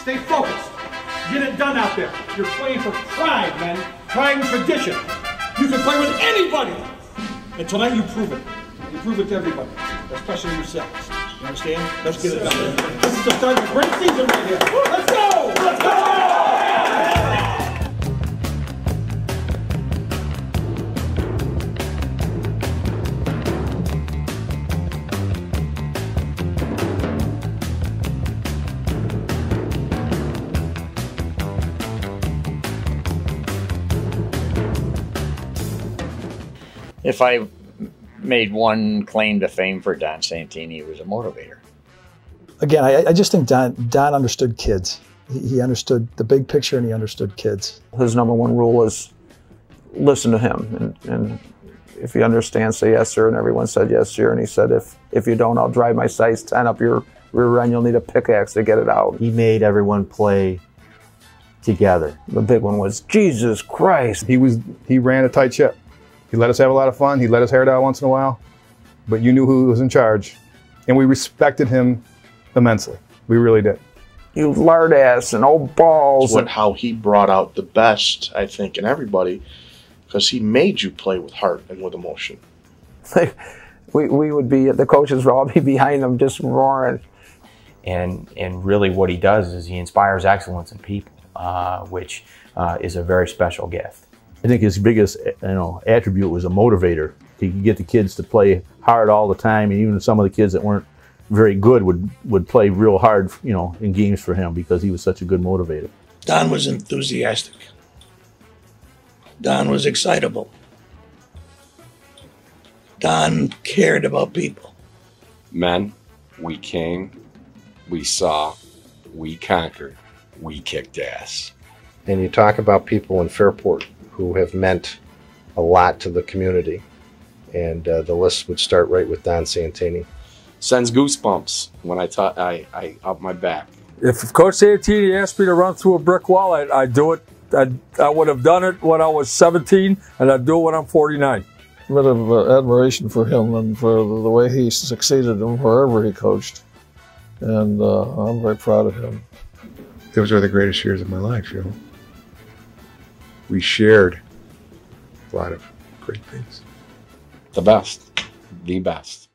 Stay focused. Get it done out there. You're playing for pride, man. Pride and tradition. You can play with anybody. And tonight you prove it. You prove it to everybody, especially yourselves. You understand? Let's get it done. This is the start of a great season right here. Let's go! Let's go! If I made one claim to fame for Don Santini, he was a motivator. Again, I just think Don understood kids. He understood the big picture and he understood kids. His number one rule is listen to him. And if you understand, say yes, sir. And everyone said yes, sir. And he said, if you don't, I'll drive my size 10 up your rear end. You'll need a pickaxe to get it out. He made everyone play together. The big one was, Jesus Christ. He ran a tight ship. He let us have a lot of fun. He let us hair down once in a while. But you knew who was in charge. And we respected him immensely. We really did. You lard ass and old balls. How he brought out the best, I think, in everybody, because he made you play with heart and with emotion. we would be, the coaches would all be behind him just roaring. And really what he does is he inspires excellence in people, which is a very special gift. I think his biggest, attribute was a motivator. He could get the kids to play hard all the time, and even some of the kids that weren't very good would play real hard, in games for him because he was such a good motivator. Don was enthusiastic. Don was excitable. Don cared about people. Men, we came, we saw, we conquered, we kicked ass. And you talk about people in Fairport who have meant a lot to the community. And the list would start right with Don Santini. Sends goosebumps when I up my back. If Coach Santini asked me to run through a brick wall, I'd do it. I would have done it when I was 17, and I'd do it when I'm 49. A bit of admiration for him and for the way he succeeded in wherever he coached. And I'm very proud of him. Those are the greatest years of my life, We shared a lot of great things. The best. The best.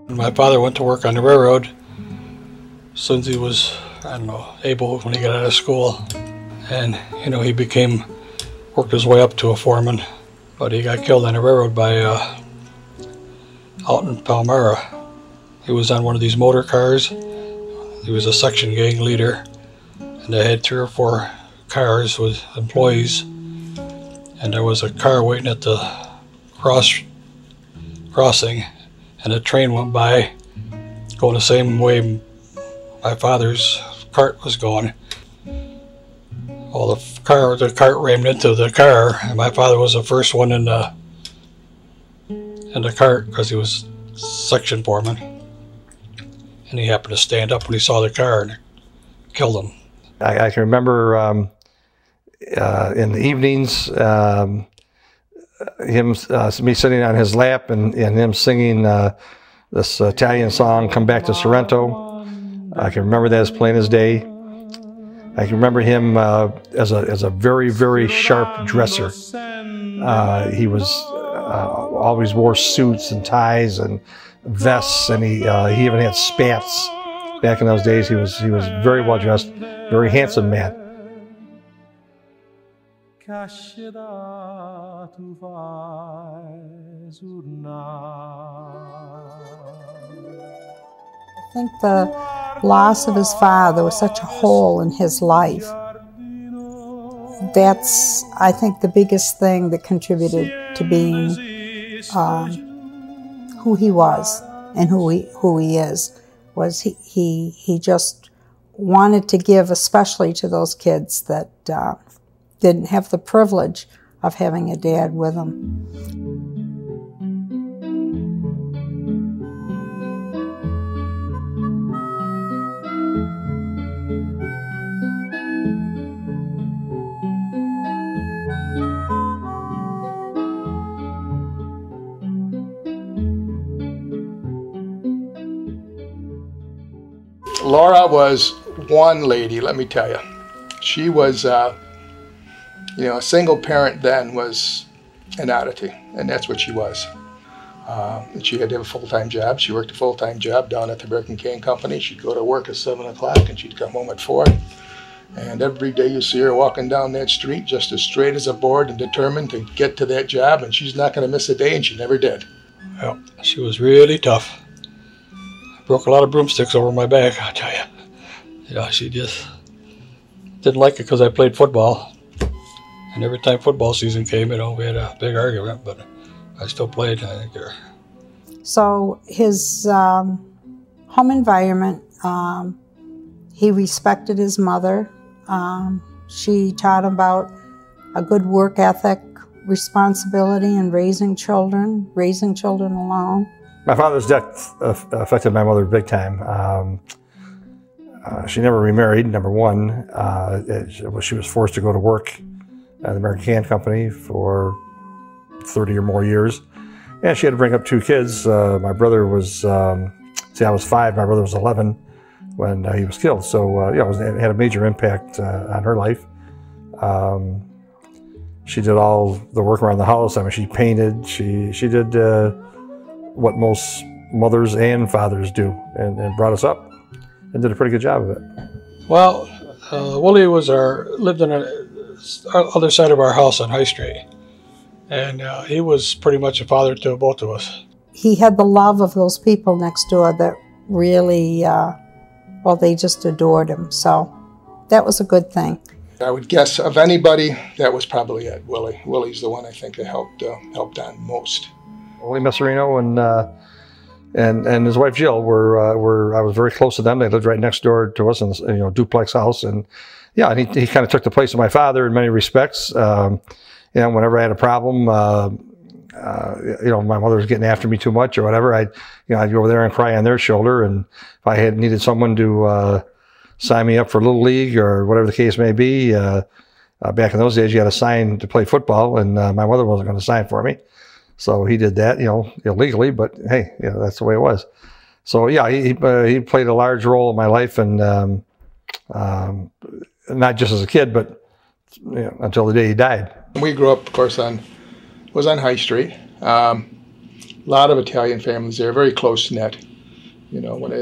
My father went to work on the railroad since he was, able when he got out of school. And, he worked his way up to a foreman. But he got killed on the railroad by, out in Palmyra. He was on one of these motor cars. He was a section gang leader. And they had 3 or 4 cars with employees. And there was a car waiting at the crossing. And a train went by going the same way my father's cart was going. Well, the cart rammed into the car, and my father was the first one in the cart because he was section foreman. And he happened to stand up when he saw the car and it killed him. I can remember in the evenings, me sitting on his lap and him singing this Italian song, "Come Back to Sorrento." I can remember that as plain as day. I can remember him as a very, very sharp dresser. He was always wore suits and ties and vests, and he even had spats. Back in those days, he was very well dressed, very handsome man. I think the loss of his father was such a hole in his life. That's, I think, the biggest thing that contributed to being who he was and who he is. Was he just wanted to give, especially to those kids that didn't have the privilege of having a dad with them. was one lady, let me tell you. She was, you know, a single parent then was an oddity, and that's what she was. And she had to have a full-time job. She worked a full-time job down at the American Cane Company. She'd go to work at 7 o'clock and she'd come home at 4. And every day you see her walking down that street just as straight as a board and determined to get to that job, and she's not going to miss a day, and she never did. Well, she was really tough. Broke a lot of broomsticks over my back, I tell you. You know, she just didn't like it because I played football. And every time football season came, you know, we had a big argument, but I still played. I didn't care. So his home environment, he respected his mother. She taught him about a good work ethic, responsibility in raising children alone. My father's death affected my mother big time. She never remarried, number one. She was forced to go to work at the American Cane Company for 30 or more years. And she had to bring up 2 kids. My brother was, see, I was 5, my brother was 11 when he was killed. So, yeah, it had a major impact on her life. She did all the work around the house. I mean, she painted, she did what most mothers and fathers do, and brought us up and did a pretty good job of it. Well, Willie was lived on our other side of our house on High Street. And he was pretty much a father to both of us. He had the love of those people next door that really, well, they just adored him. So that was a good thing. I would guess of anybody, that was probably it, Willie. Willie's the one I think that helped Don most. Willie Messerino and his wife Jill were I was very close to them. They lived right next door to us in a duplex house, and yeah, and he kind of took the place of my father in many respects. You know, whenever I had a problem, you know, my mother was getting after me too much or whatever, I'd go over there and cry on their shoulder. And if I had needed someone to sign me up for Little League or whatever the case may be, back in those days, you had to sign to play football, and my mother wasn't going to sign for me. So he did that, you know, illegally, but hey, you know, that's the way it was. So yeah, he played a large role in my life, and not just as a kid, but you know, until the day he died. We grew up, of course, was on High Street. A lot of Italian families there, very close knit. You know, when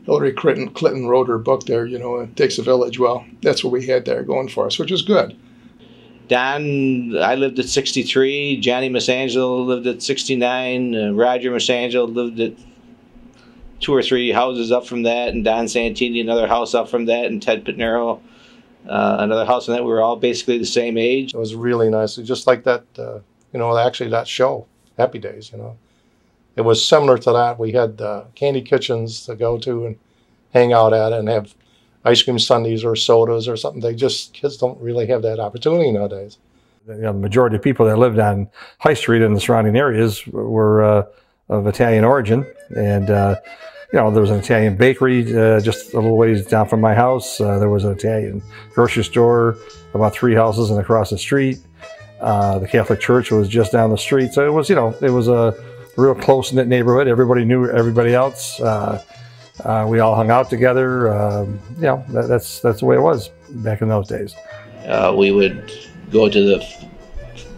Hillary Clinton wrote her book there, you know, It Takes a Village. Well, that's what we had there going for us, which was good. Don, I lived at 63. Johnny Massangelo lived at 69. Roger Massangelo lived at 2 or 3 houses up from that, and Don Santini another house up from that, and Ted Pitnero another house from that. We were all basically the same age. It was really nice. Just like that, you know, actually that show, Happy Days, you know. It was similar to that. We had candy kitchens to go to and hang out at and have ice cream sundaes or sodas or something. Kids don't really have that opportunity nowadays. You know, the majority of people that lived on High Street and the surrounding areas were of Italian origin, and you know, there was an Italian bakery just a little ways down from my house. There was an Italian grocery store about 3 houses and across the street. The Catholic Church was just down the street, so it was, you know, it was a real close-knit neighborhood. Everybody knew everybody else. We all hung out together. You know, that's the way it was back in those days. We would go to the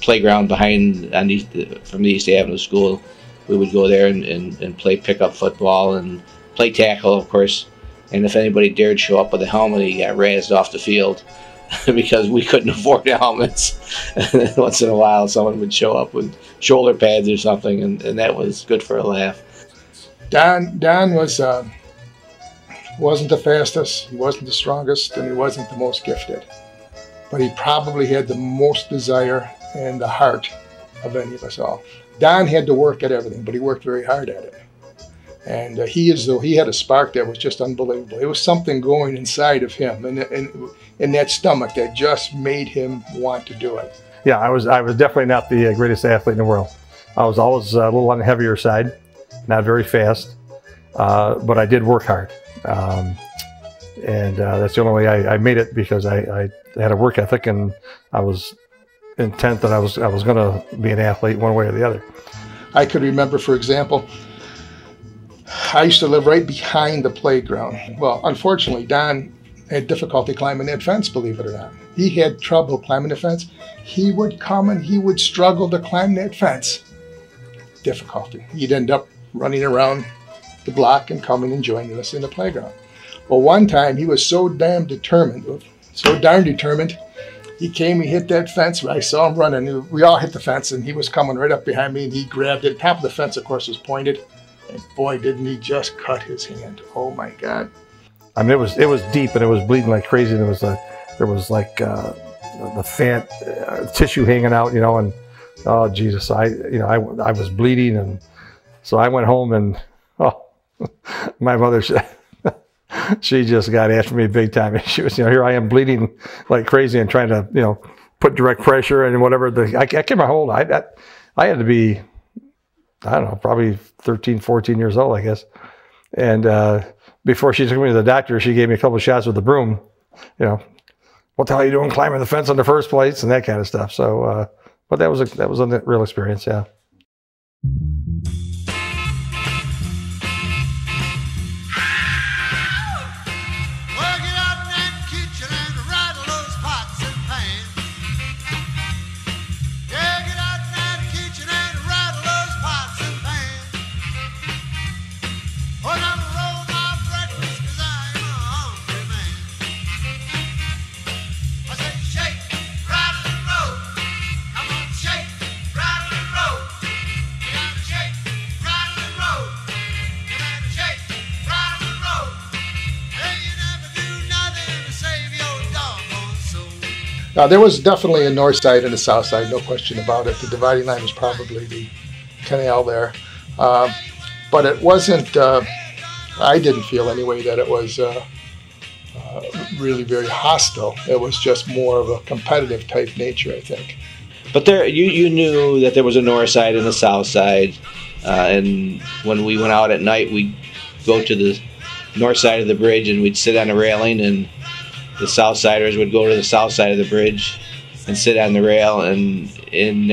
playground behind from the East Avenue School. We would go there and play pickup football and play tackle, of course. And if anybody dared show up with a helmet, he got razzed off the field because we couldn't afford the helmets. And once in a while, someone would show up with shoulder pads or something, and that was good for a laugh. Don wasn't the fastest, he wasn't the strongest, and he wasn't the most gifted. But he probably had the most desire and the heart of any of us all. Don had to work at everything, but he worked very hard at it. And he had a spark that was just unbelievable. It was something going inside of him and in that stomach that just made him want to do it. Yeah, I was definitely not the greatest athlete in the world. I was always a little on the heavier side, not very fast, but I did work hard. And that's the only way I made it, because I had a work ethic, and I was intent that I was going to be an athlete one way or the other. I could remember, for example, I used to live right behind the playground. Well, unfortunately, Don had difficulty climbing that fence, believe it or not. He had trouble climbing the fence. He would come and he would struggle to climb that fence. Difficulty. He'd end up running around the block and coming and joining us in the playground. Well, one time he was so darn determined, he came, he hit that fence. I saw him running. We all hit the fence, and he was coming right up behind me, and he grabbed it. Top of the fence, of course, was pointed. And boy, didn't he just cut his hand. Oh, my God. I mean, it was deep, and it was bleeding like crazy. And there was like the fat tissue hanging out, you know, and oh, Jesus, I was bleeding. And so I went home, and my mother said, she just got after me big time. And she was, here I am bleeding like crazy and trying to, put direct pressure and whatever. I came home. I had to be, I don't know, probably 13, 14 years old, I guess. And before she took me to the doctor, she gave me a couple of shots with the broom. What the hell are you doing climbing the fence in the first place and that kind of stuff. So, but that was a real experience, yeah. Now, there was definitely a north side and a south side, no question about it. The dividing line was probably the canal there. But it wasn't, I didn't feel anyway that it was really very hostile. It was just more of a competitive type nature, I think. But there, you knew that there was a north side and a south side. And when we went out at night, we'd go to the north side of the bridge and we'd sit on a railing, and the Southsiders would go to the south side of the bridge and sit on the rail, and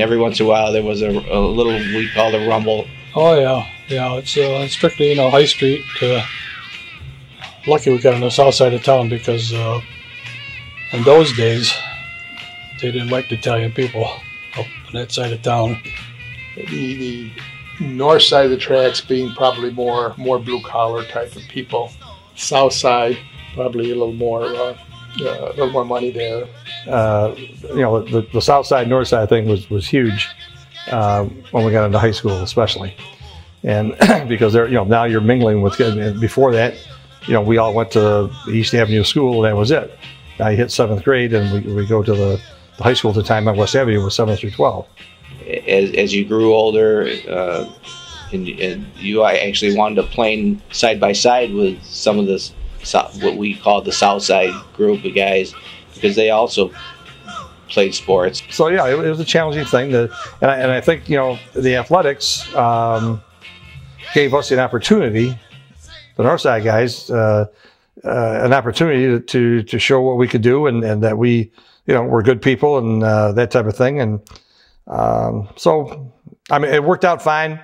every once in a while there was a little, we called a rumble. Oh yeah, it's strictly High Street. Lucky we got on the south side of town because in those days they didn't like the Italian people up on that side of town. The north side of the tracks being probably more blue collar type of people. South side probably a little more money there. The south side, north side thing was huge when we got into high school, especially, and because they're now you're mingling with kids. And before that, we all went to the East Avenue School, and that was it. Now you hit 7th grade, and we go to the high school at the time on West Avenue was 7th through 12. As you grew older, and you actually wound up playing side by side with some of this, what we call the South Side group of guys, because they also played sports. So yeah, it was a challenging thing. And I think the athletics gave us an opportunity, the North Side guys, an opportunity to show what we could do, and that we we're good people and that type of thing. And so I mean, it worked out fine.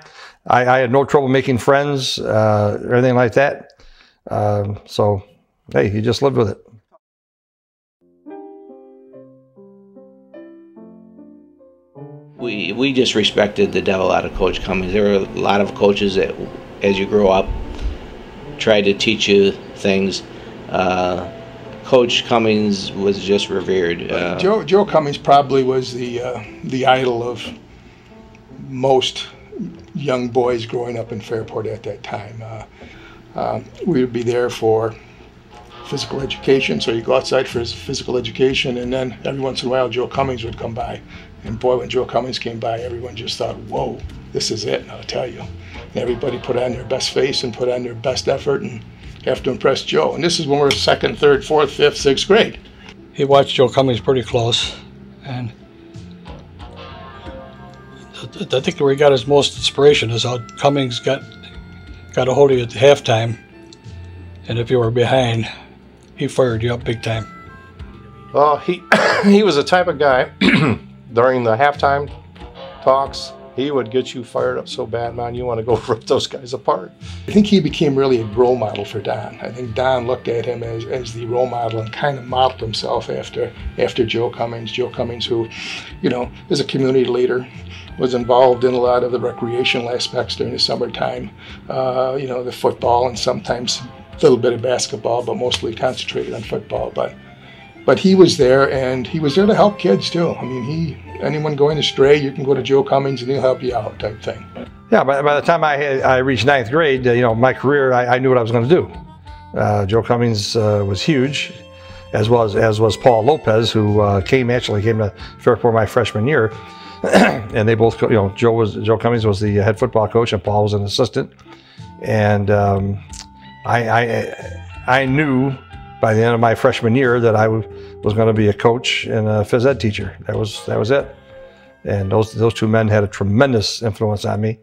I had no trouble making friends or anything like that. So, hey, you just lived with it. We just respected the devil out of Coach Cummings. There were a lot of coaches that, as you grow up, tried to teach you things. Coach Cummings was just revered. Joe Cummings probably was the idol of most young boys growing up in Fairport at that time. We would be there for physical education, so you go outside for his physical education, and then every once in a while Joe Cummings would come by. And boy, when Joe Cummings came by, everyone just thought, whoa, this is it, I'll tell you. And everybody put on their best face and put on their best effort and have to impress Joe. And this is when we're 2nd, 3rd, 4th, 5th, 6th grade. He watched Joe Cummings pretty close, and I think where he got his most inspiration is how Cummings got a hold of you at halftime, and if you were behind, he fired you up big time. Well, he was the type of guy during the halftime talks. He would get you fired up so bad, man, you want to go rip those guys apart. I think he became really a role model for Don. I think Don looked at him as the role model and kind of modeled himself after Joe Cummings. Joe Cummings, who, you know, is a community leader, was involved in a lot of the recreational aspects during the summertime. You know, the football and sometimes a little bit of basketball, but mostly concentrated on football. But he was there, and he was there to help kids too. I mean, anyone going astray, you can go to Joe Cummings and he'll help you out, type thing. Yeah, by the time I reached 9th grade, you know, my career, I knew what I was going to do. Joe Cummings was huge, as was Paul Lopez, who actually came to Fairport my freshman year, and they both, you know, Joe Cummings was the head football coach, and Paul was an assistant, and I knew by the end of my freshman year that I was going to be a coach and a phys ed teacher. That was it. And those two men had a tremendous influence on me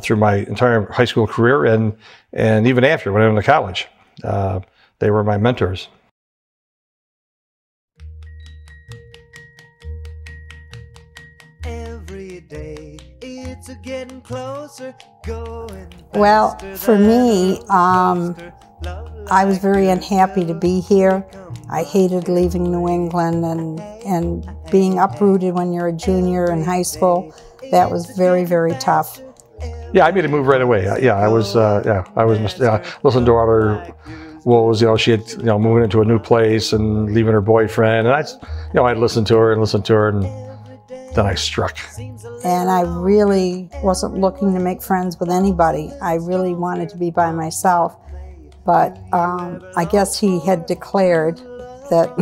through my entire high school career and even after when I went to college. They were my mentors. Every day it's getting closer, going Well, for me, I was very unhappy to be here. I hated leaving New England and being uprooted when you're a junior in high school. That was very, very tough. Yeah, I made a move right away. I was listening to all her woes. You know, she had, you know, moving into a new place and leaving her boyfriend, and I'd listen to her, and then I struck. And I really wasn't looking to make friends with anybody. I really wanted to be by myself. But I guess he had declared that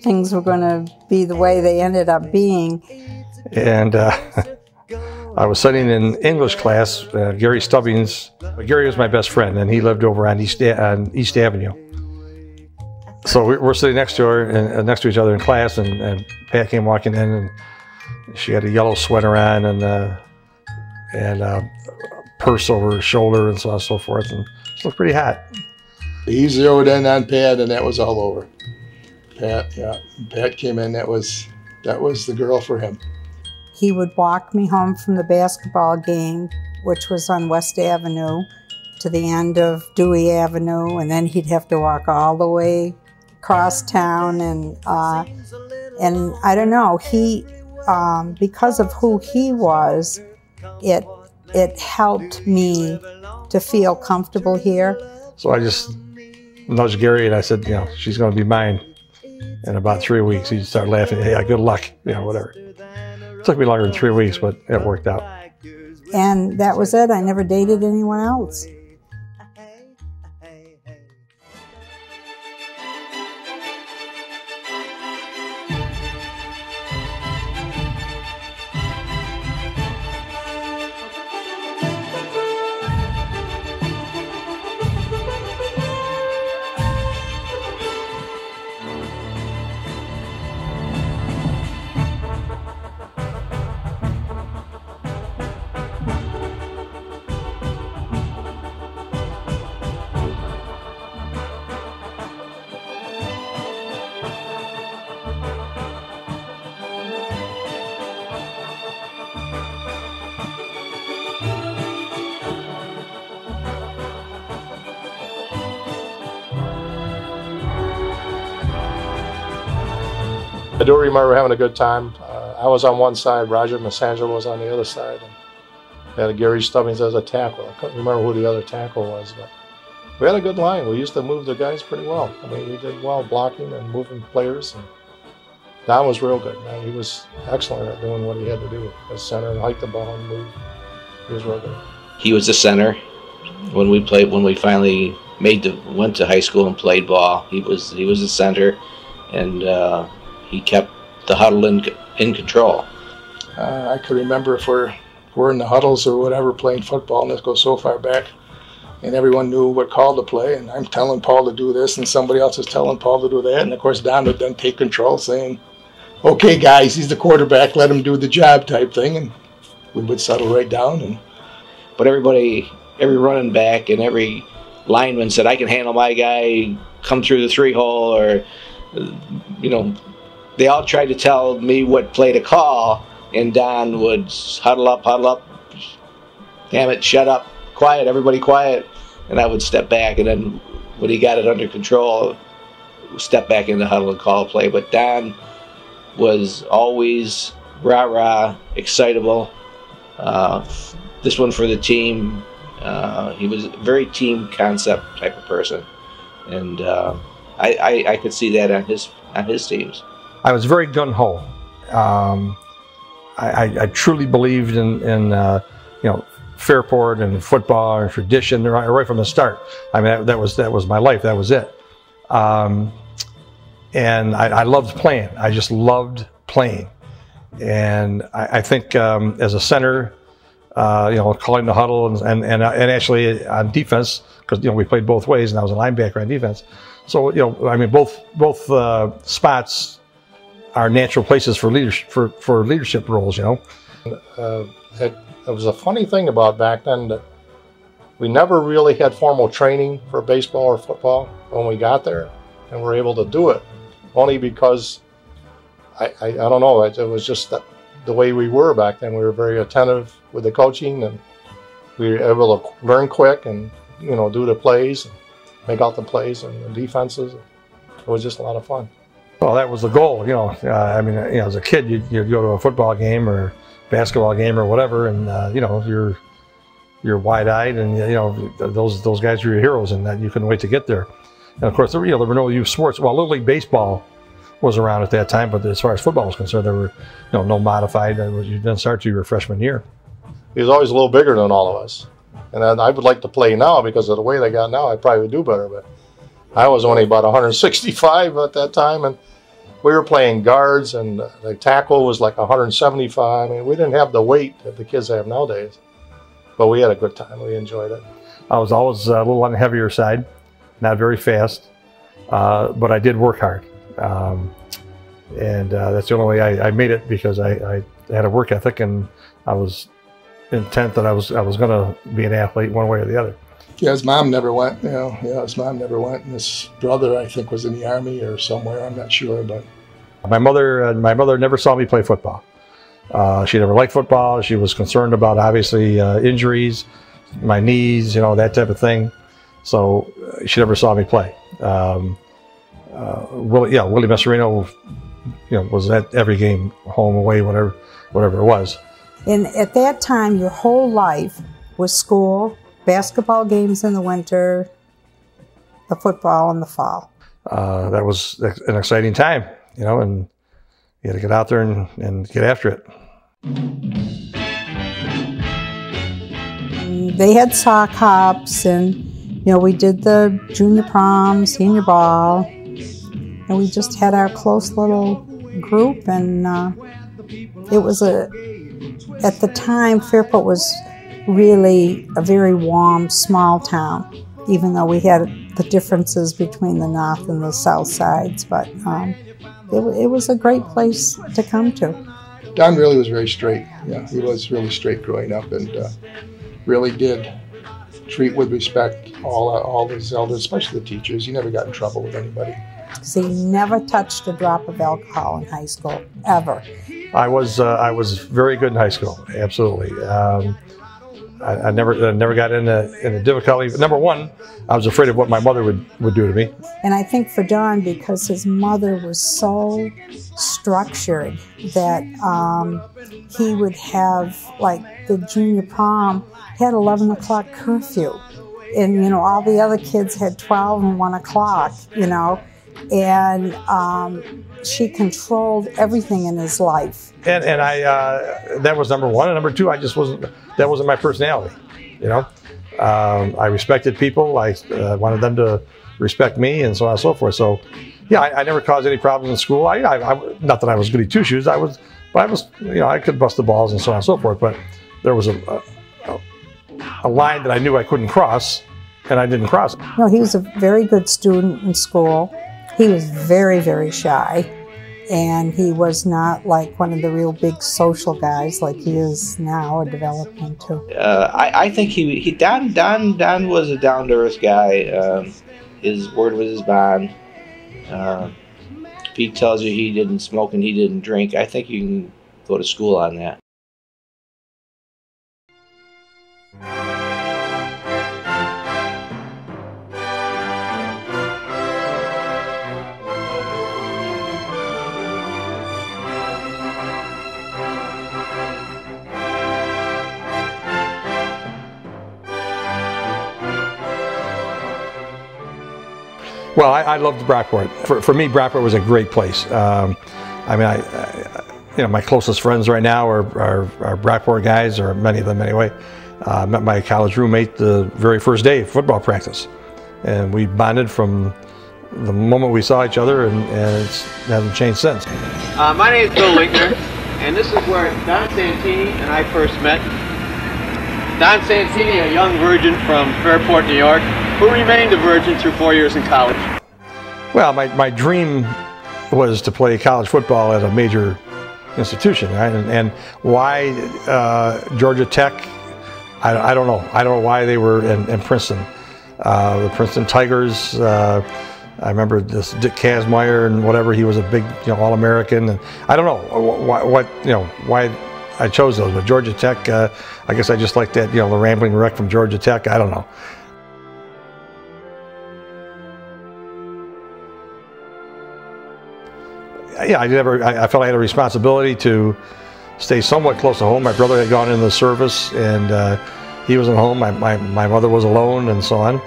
things were going to be the way they ended up being. And I was studying in English class, Gary Stubbings. Gary was my best friend, and he lived over on East Avenue. So we're sitting next to each other in class, and Pat came walking in, and she had a yellow sweater on and a purse over her shoulder and so on and so forth, and she looked pretty hot. He zeroed in on Pat, and that was all over. Pat came in. That was the girl for him. He would walk me home from the basketball game, which was on West Avenue, to the end of Dewey Avenue, and then he'd have to walk all the way across town. And I don't know, he because of who he was, it helped me to feel comfortable here. So I just nudged Gary and I said, you know, she's going to be mine. In about 3 weeks, he started laughing. Hey, good luck, you know, whatever. It took me longer than 3 weeks, but it worked out. And that was it. I never dated anyone else. I do remember having a good time. I was on one side, Roger Massangelo was on the other side, and we had Gary Stubbings as a tackle. I couldn't remember who the other tackle was, but we had a good line. We used to move the guys pretty well. I mean, we did well blocking and moving players. And Don was real good, man. He was excellent at doing what he had to do as center, hike the ball and move. He was real good. He was the center when we finally went to high school and played ball. He was the center, and he kept the huddle in control. I can remember if we're in the huddles or whatever playing football, and this goes so far back, and everyone knew what call to play, and I'm telling Paul to do this, and somebody else is telling Paul to do that, and of course Don would then take control, saying, "Okay, guys, he's the quarterback, let him do the job," type thing, and we would settle right down. But every running back and every lineman said, "I can handle my guy, come through the 3-hole," or, you know, they all tried to tell me what play to call, and Don would huddle up, damn it, shut up, quiet, everybody quiet, and I would step back, and then when he got it under control, step back in the huddle and call a play. But Don was always rah-rah, excitable. This one for the team. He was a very team concept type of person, and I could see that on his teams. I was very gung-ho. I truly believed in Fairport and football and tradition right from the start. I mean, that was my life. That was it. And I loved playing. I just loved playing. And I think as a center, calling the huddle and actually on defense, because we played both ways, and I was a linebacker on defense. So I mean, both spots are natural places for leadership roles. It was a funny thing about back then that we never really had formal training for baseball or football when we got there, and were able to do it only because I don't know, it was just that the way we were back then. We were very attentive with the coaching, and we were able to learn quick and do the plays, and make out the plays and the defenses. It was just a lot of fun. Well, that was the goal. I mean, as a kid, you'd go to a football game or basketball game or whatever, and you're wide-eyed, and those guys were your heroes, and that you couldn't wait to get there. And of course, there were no youth sports. Well, Little League baseball was around at that time, but as far as football was concerned, there were no modified. You didn't start till your freshman year. He was always a little bigger than all of us, and I would like to play now because of the way they got now. I probably would do better, but I was only about 165 at that time, and we were playing guards, and the tackle was like 175. I mean, we didn't have the weight that the kids have nowadays, but we had a good time. We enjoyed it. I was always a little on the heavier side, not very fast, but I did work hard. And that's the only way I made it, because I had a work ethic, and I was intent that I was going to be an athlete one way or the other. Yeah, his mom never went. His mom never went. And his brother, I think, was in the Army or somewhere. I'm not sure, but my mother never saw me play football. She never liked football. She was concerned about, obviously, injuries, my knees, that type of thing. So she never saw me play. Willie Messerino, was at every game, home, away, whatever it was. And at that time, your whole life was school, basketball games in the winter, the football in the fall. That was an exciting time, and you had to get out there and get after it. They had sock hops, and we did the junior prom, senior ball, and we just had our close little group. And it was at the time, Fairport was really a very warm, small town, even though we had the differences between the north and the south sides. But it was a great place to come to. Don really was very straight. Yeah, he was really straight growing up, and really did treat with respect all his elders, especially the teachers. He never got in trouble with anybody. So he never touched a drop of alcohol in high school, ever. I was very good in high school, absolutely. I never got into difficulty. Number one, I was afraid of what my mother would do to me. And I think for Don, because his mother was so structured that he would have, like the junior prom, he had 11 o'clock curfew. And, all the other kids had 12 and 1 o'clock, and she controlled everything in his life. And that was number one. And number two, that wasn't my personality, I respected people. I wanted them to respect me, and so on and so forth. So, yeah, I never caused any problems in school. Not that I was goody two shoes. I could bust the balls and so on and so forth. But there was a line that I knew I couldn't cross, and I didn't cross it. No, he was a very good student in school. He was very, very shy, and he was not like one of the real big social guys like he is now, or developing too. I think Don was a down-to-earth guy. His word was his bond. If he tells you he didn't smoke and he didn't drink, I think you can go to school on that. Well, I loved Brockport. For me, Brockport was a great place. I mean, you know, my closest friends right now are Brockport guys, or many of them anyway. Met my college roommate the very first day of football practice, and we bonded from the moment we saw each other, and it hasn't changed since. My name is Bill Linkner, and this is where Don Santini and I first met. Don Santini, a young virgin from Fairport, New York, who remained a virgin through 4 years in college. Well, my dream was to play college football at a major institution, right? And why Georgia Tech, I don't know. I don't know why they were in Princeton. The Princeton Tigers, I remember this Dick Kazmaier and whatever, he was a big, you know, All-American, and I don't know why I chose those, but Georgia Tech, I guess I just like that, you know, the rambling wreck from Georgia Tech, I don't know. Yeah, I felt I had a responsibility to stay somewhat close to home. My brother had gone into the service, and he wasn't home. My mother was alone, and so on.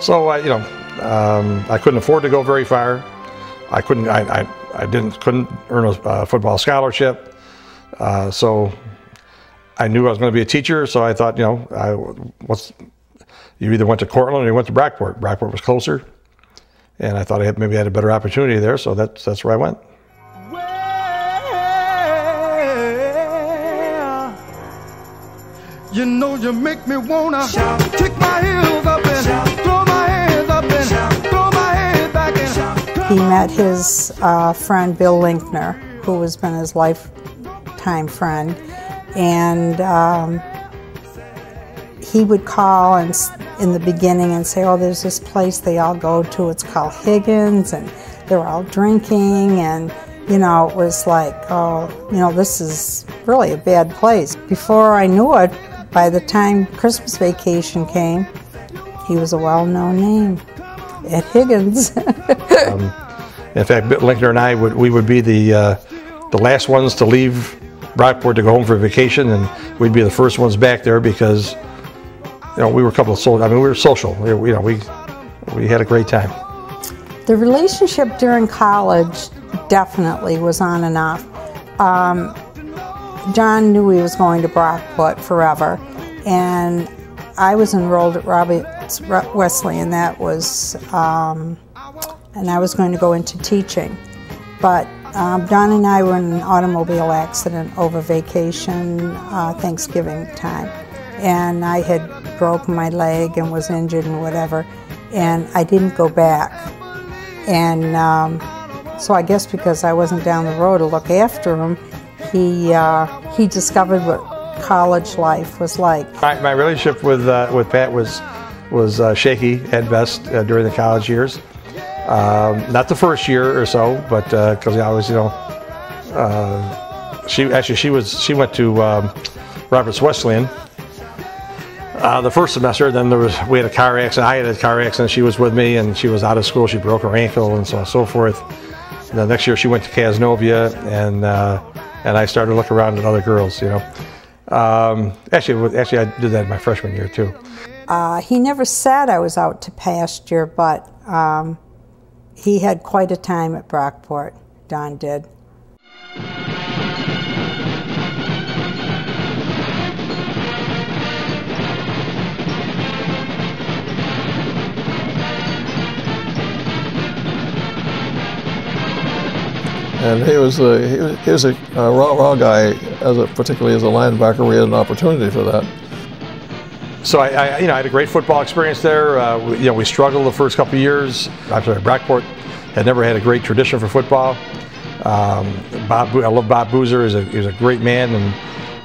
So you know, I couldn't afford to go very far. I couldn't earn a football scholarship. So I knew I was going to be a teacher. So I thought, you know, you either went to Cortland or you went to Brockport. Brockport was closer, and I thought maybe I had a better opportunity there. So that's where I went. You know you make me wanna kick my heels up and throw my hands up and throw my head back and... He met his friend Bill Linkner, who has been his lifetime friend, and he would call and in the beginning and say, oh, there's this place they all go to, it's called Higgins, and they're all drinking, and you know, it was like, oh, you know, this is really a bad place. Before I knew it, by the time Christmas vacation came, he was a well-known name at Higgins. In fact, Linkner and I would be the last ones to leave Brockport to go home for vacation, and we'd be the first ones back there because, you know, we were a couple of social. I mean, we were social. You know, we had a great time. The relationship during college definitely was on and off. John knew he was going to Brockport forever, and I was enrolled at Roberts Wesleyan, that was, and I was going to go into teaching. But John and I were in an automobile accident over vacation, Thanksgiving time, and I had broken my leg and was injured and whatever, and I didn't go back. And so I guess because I wasn't down the road to look after him, he discovered what college life was like. My relationship with Pat was shaky at best during the college years. Not the first year or so, but because I was, you know, she went to Roberts Wesleyan the first semester. Then we had a car accident. I had a car accident. She was with me, and she was out of school. She broke her ankle, and so on and so forth. And the next year, she went to Casanova, and I started to look around at other girls, you know. Actually, I did that in my freshman year too. He never said I was out to pasture, but he had quite a time at Brockport. Don did. And he was a raw guy, particularly as a linebacker. We had an opportunity for that. So I had a great football experience there. We struggled the first couple of years. Brockport had never had a great tradition for football. I love Bob Boozer. He's a great man,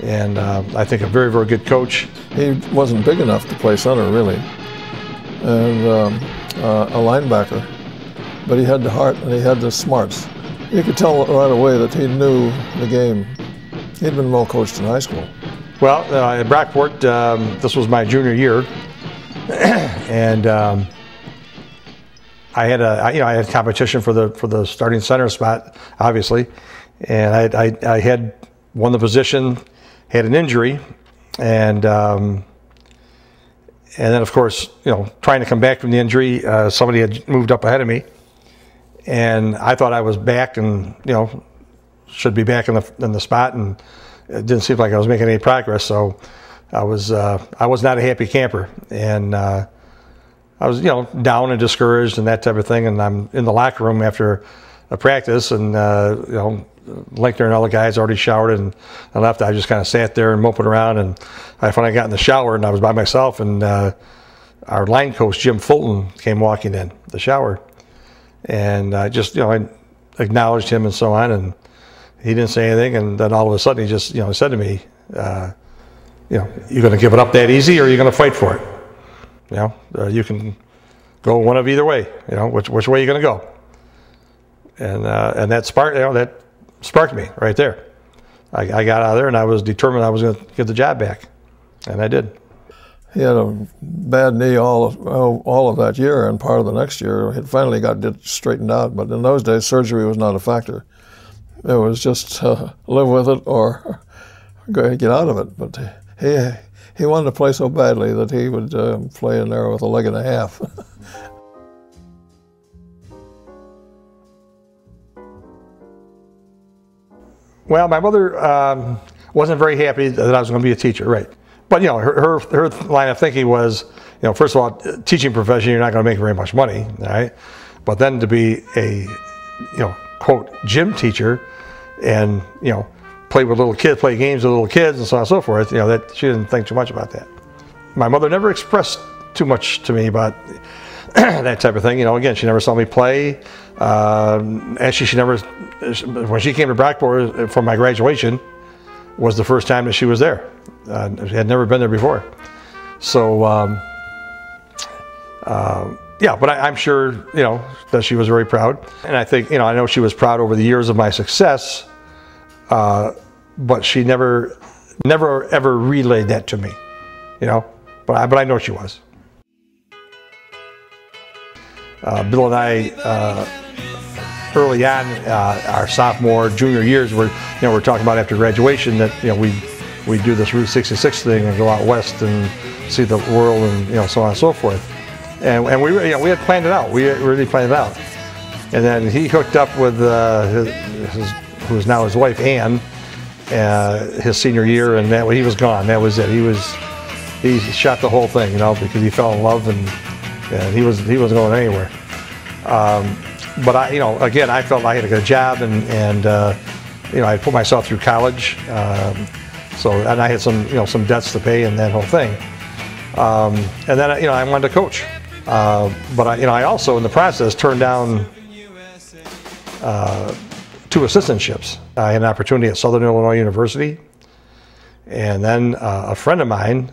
and I think a very, very good coach. He wasn't big enough to play center, really, and a linebacker, but he had the heart and he had the smarts. You could tell right away that he knew the game He'd been well coached in high school. Well, at Brockport, this was my junior year, and I had competition for the starting center spot, obviously, and I had won the position, had an injury, and then of course, trying to come back from the injury, somebody had moved up ahead of me, and I thought I was back and should be back in the spot, and it didn't seem like I was making any progress. So I was not a happy camper, and I was down and discouraged and that type of thing. And I'm in the locker room after a practice, and Linkner and all the guys already showered and I left. I just kind of sat there and moping around, and I finally got in the shower and I was by myself, and our line coach Jim Fulton came walking in the shower, and I just I acknowledged him and so on, and he didn't say anything, and then all of a sudden he just said to me, you going to give it up that easy, or are you going to fight for it? You can go one of either way. Which way are you going to go? And that sparked me right there. I got out of there, and I was determined I was going to get the job back, and I did. He had a bad knee all of that year, and part of the next year. He finally got it straightened out, but in those days, surgery was not a factor. It was just live with it or get out of it. But he wanted to play so badly that he would play in there with a leg and a half. Well, my mother wasn't very happy that I was going to be a teacher, right? But her line of thinking was, first of all, teaching profession, you're not going to make very much money, right? But then to be a, quote, gym teacher, and play with little kids, play games with little kids, and so on and so forth. That she didn't think too much about that. My mother never expressed too much to me about that type of thing. Again, she never saw me play. Actually, she never. When she came to Brockport for my graduation, was the first time that she was there. She had never been there before. So yeah, but I'm sure that she was very proud, and I think I know she was proud over the years of my success. But she never ever relayed that to me, But I know she was. Bill and I, early on, our sophomore, junior years, we're talking about after graduation that we do this Route 66 thing and go out west and see the world and so on and so forth. And we had planned it out. We really planned it out. And then he hooked up with who is now his wife, Ann, his senior year, and he was gone. That was it. He shot the whole thing, because he fell in love, and he wasn't going anywhere. But again, I felt I had a good job, and I put myself through college, and I had some debts to pay and that whole thing. And then I wanted to coach, but I also in the process turned down 2 assistantships. I had an opportunity at Southern Illinois University, and then a friend of mine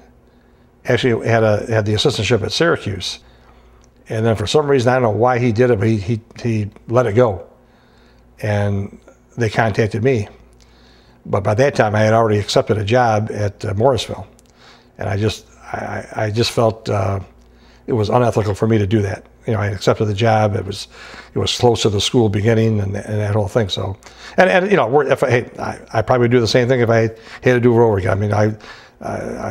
actually had the assistantship at Syracuse. And then for some reason, I don't know why he did it, but he let it go. And they contacted me. But by that time, I had already accepted a job at Morrisville. And I just felt it was unethical for me to do that. I had accepted the job. It was close to the school beginning and that whole thing. So, and if I probably do the same thing if I had to do it over again. I mean, I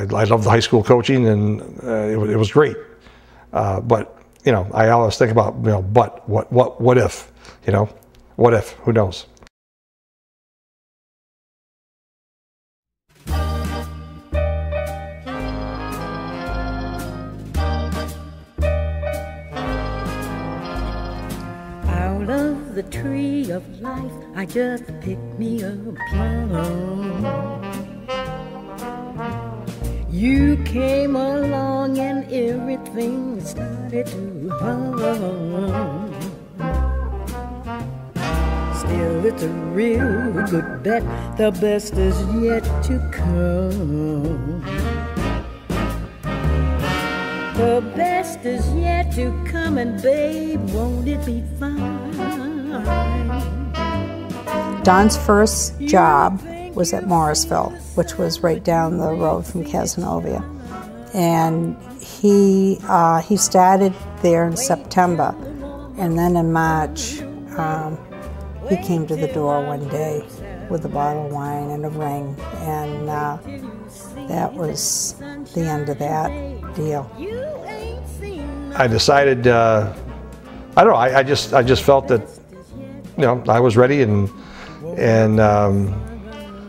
loved the high school coaching, and it was great. But I always think about but what if, what if? Who knows? The tree of life, I just picked me a plum. You came along and everything started to hum. Still, it's a real good bet, the best is yet to come. The best is yet to come, and babe, won't it be fine? Don's first job was at Morrisville, which was right down the road from Casanova. And he started there in September, and then in March, he came to the door one day with a bottle of wine and a ring, and that was the end of that deal. I decided, I don't know, I just felt that, you know, I was ready, and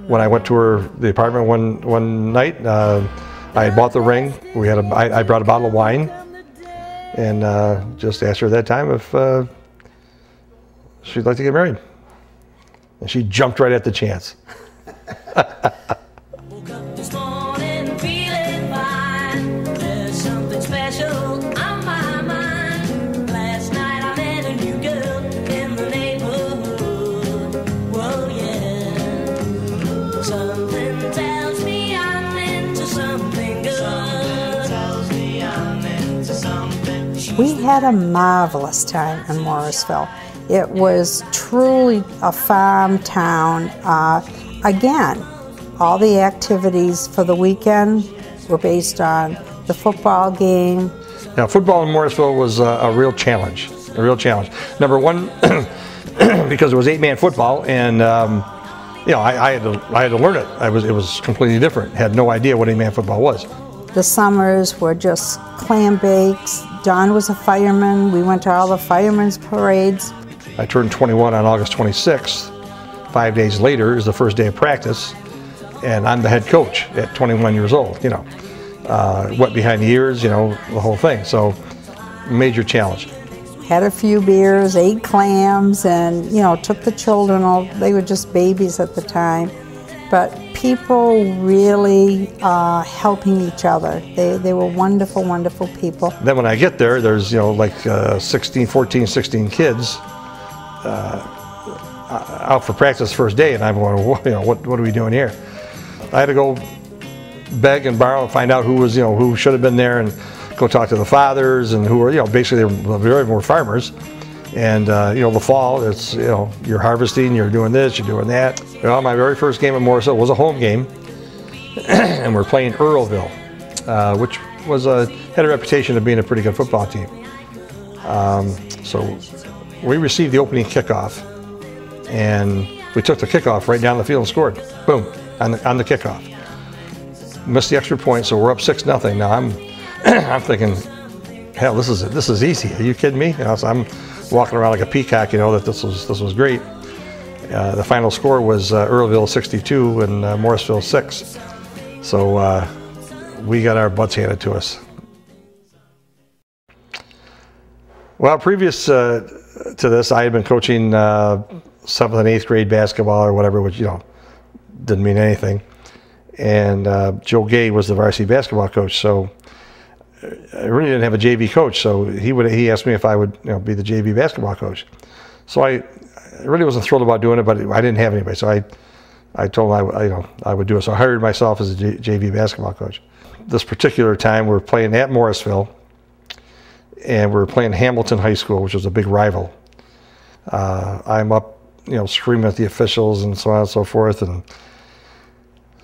when I went to the apartment one night, I had bought the ring. I brought a bottle of wine, and just asked her at that time if she'd like to get married. And she jumped right at the chance. We had a marvelous time in Morrisville. It was truly a farm town. Again, all the activities for the weekend were based on the football game. Now, football in Morrisville was a real challenge, Number one, because it was 8-man football, and you know, I had to learn it. It was completely different. Had no idea what 8-man football was. The summers were just clam bakes. Don was a fireman. We went to all the firemen's parades. I turned 21 on August 26th. 5 days later is the first day of practice, and I'm the head coach at 21 years old, you know. Wet behind the ears, you know, the whole thing. So, major challenge. Had a few beers, ate clams, and, you know, took the children. They were just babies at the time. But people really helping each other. They were wonderful, wonderful people. Then when I get there, there's, you know, like 14, 16 kids out for practice first day, and I'm going, you know, what are we doing here? I had to go beg and borrow and find out who was, you know, who should have been there, and go talk to the fathers, and who were, you know, basically they were farmers. And you know, the fall, it's, you know, you're harvesting, you're doing this, you're doing that. Well, my very first game at Morrisville was a home game, and we're playing Earlville, which had a reputation of being a pretty good football team. So we received the opening kickoff, and we took the kickoff right down the field and scored. Boom, on the kickoff. Missed the extra point, so we're up 6-0. Now I'm thinking, hell, this is easy. Are you kidding me? You know, so I'm walking around like a peacock, you know, that this was great. The final score was Earlville 62 and Morrisville 6. So we got our butts handed to us. Well, previous to this, I had been coaching 7th and 8th grade basketball or whatever, which, you know, didn't mean anything. And Joe Gay was the varsity basketball coach, so I really didn't have a JV coach. So he asked me if I would, you know, be the JV basketball coach. So I really wasn't thrilled about doing it, but I didn't have anybody. So I told him I would do it. So I hired myself as a JV basketball coach. This particular time we were playing at Morrisville, and we were playing Hamilton High School, which was a big rival. I'm up, you know, screaming at the officials and so on and so forth. And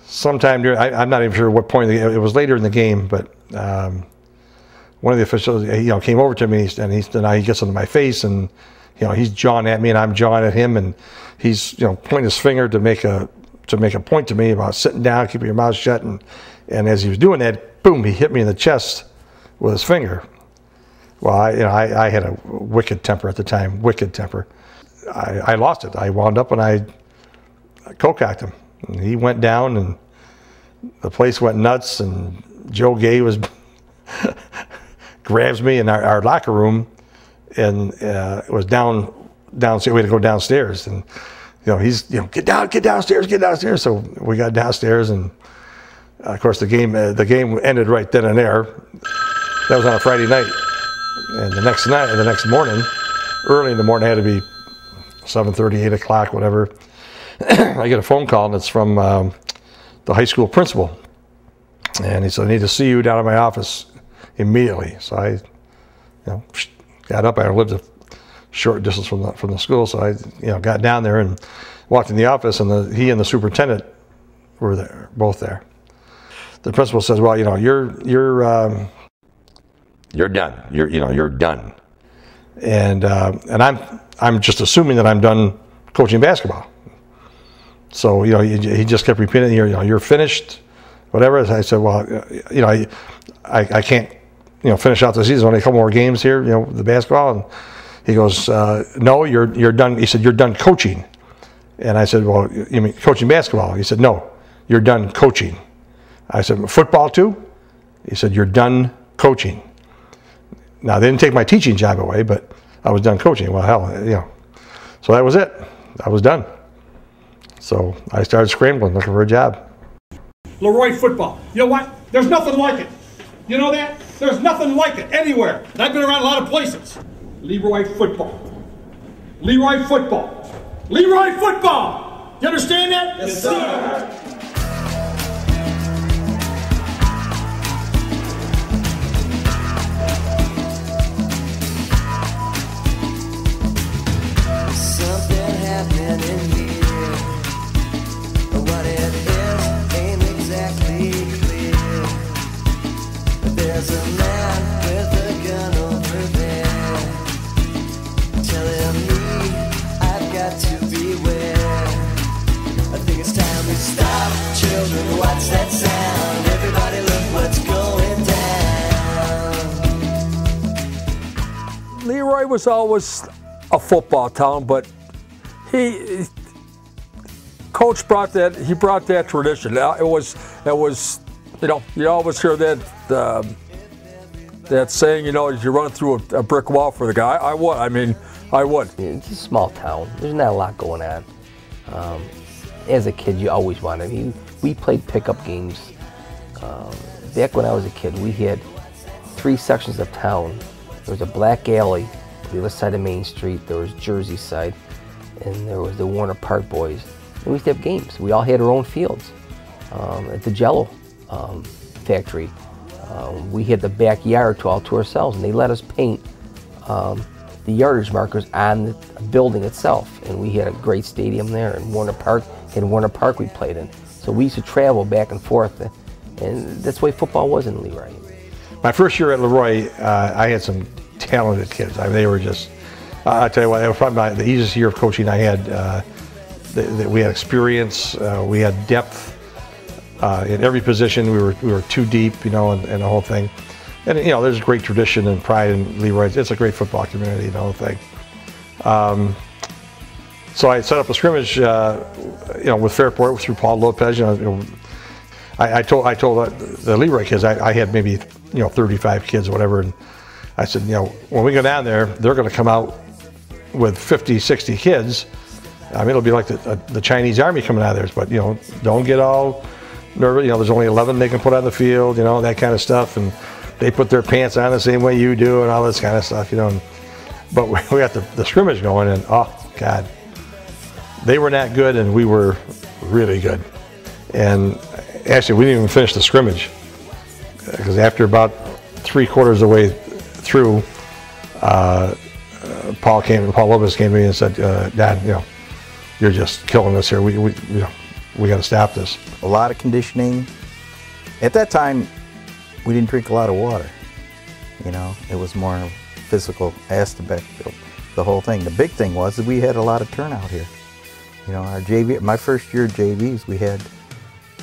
sometime during, I'm not even sure what point it was later in the game, but one of the officials, you know, came over to me, and he gets into my face, and, you know, he's jawing at me, and I'm jawing at him, and he's, you know, pointing his finger to make a point to me about sitting down, keeping your mouth shut, and as he was doing that, boom, he hit me in the chest with his finger. Well, I had a wicked temper at the time, wicked temper. I lost it. I wound up and I cocked him. And he went down, and the place went nuts, and Joe Gay grabs me in our locker room, and it was downstairs. We had to go downstairs, and, you know, he's, you know, get downstairs. So we got downstairs, and of course the game ended right then and there. That was on a Friday night, and the next morning, early in the morning, it had to be 7:30, 8 o'clock, whatever. I get a phone call, and it's from the high school principal, and he said, "I need to see you down at my office immediately." So I, you know, got up. I lived a short distance from the school, so I, you know, got down there and walked in the office, and he and the superintendent were there, both there. The principal says, "Well, you're done. You're done." And I'm just assuming that I'm done coaching basketball. So he just kept repeating, "You're finished," whatever. I said, "Well, I can't finish out the season. Only a couple more games here, the basketball." And he goes, "No, you're done." He said, "You're done coaching." And I said, "Well, you mean coaching basketball?" He said, "No, you're done coaching." I said, "Football too?" He said, "You're done coaching." Now, they didn't take my teaching job away, but I was done coaching. Well, hell, So that was it. I was done. So I started scrambling, looking for a job. Leroy football. You know what? There's nothing like it. You know that? There's nothing like it anywhere. And I've been around a lot of places. Leroy football. Leroy football. Leroy football. You understand that? Yes, sir. Something happening in here. What it is ain't exactly clear. But there's a man with a gun over there, telling me I've got to beware. I think it's time we stop, children. What's that sound? Everybody look what's going down. Leroy was always a football town, but Coach brought that tradition. It was you always hear that saying, you run through a brick wall for the guy. I would. It's a small town. There's not a lot going on. As a kid, you always wanted. We played pickup games. Back when I was a kid, we had 3 sections of town. There was a Black Alley, the other side of Main Street. There was Jersey Side, and there was the Warner Park boys. And we used to have games. We all had our own fields. At the Jello factory, we had the backyard all to ourselves, and they let us paint the yardage markers on the building itself. And we had a great stadium there, and Warner Park we played in. So we used to travel back and forth, and that's the way football was in Leroy. My first year at Leroy, I had some talented kids. They were just, I tell you what, it was probably the easiest year of coaching I had. We had experience, we had depth in every position. We were too deep, and the whole thing. And there's great tradition and pride in Leroy. It's a great football community, the whole thing. So I set up a scrimmage, with Fairport through Paul Lopez. I told the Leroy kids, I had maybe 35 kids or whatever, and I said, when we go down there, they're going to come out with 50, 60 kids. It'll be like the Chinese army coming out of theirs, but don't get all nervous. There's only 11 they can put on the field, that kind of stuff, and they put their pants on the same way you do, and all this kind of stuff, But we got the scrimmage going, and oh God, they were not good, and we were really good. And actually, we didn't even finish the scrimmage because after about 3/4 of the way through, Paul Lopez came to me and said, "Dad, you're just killing us here. We got to stop this." A lot of conditioning. At that time, we didn't drink a lot of water. It was more physical aspect of the whole thing. The big thing was that we had a lot of turnout here. Our JV, my first year JVs, we had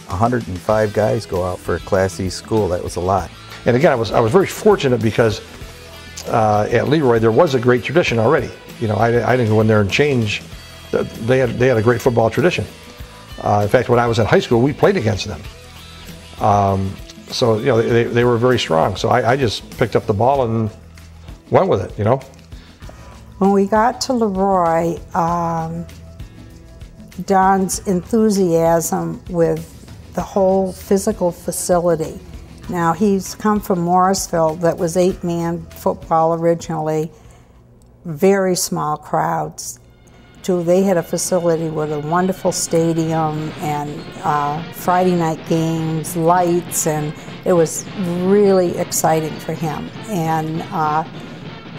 105 guys go out for a Class E school. That was a lot. And again, I was very fortunate because at Leroy there was a great tradition already. I didn't go in there and change. They had a great football tradition. In fact, when I was in high school, we played against them. So they were very strong. So I just picked up the ball and went with it. When we got to Leroy, Don's enthusiasm with the whole physical facility. Now, he's come from Morrisville, that was 8-man football originally, very small crowds. They had a facility with a wonderful stadium and Friday night games, lights, and it was really exciting for him. And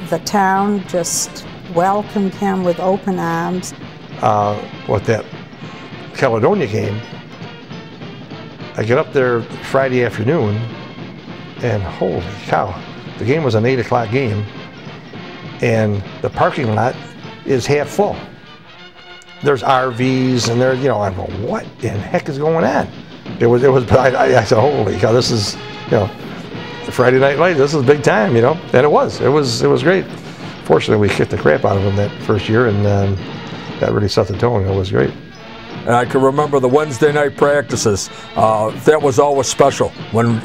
the town just welcomed him with open arms. With that Caledonia game, I get up there Friday afternoon, and holy cow, the game was an 8 o'clock game, and the parking lot is half full. There's RVs, and there, you know, I'm going, what in the heck is going on? I said, holy cow, this is, you know, Friday Night Lights, this is big time, you know, and it was great. Fortunately, we kicked the crap out of them that first year, and that really set the tone. It was great. And I can remember the Wednesday night practices. That was always special when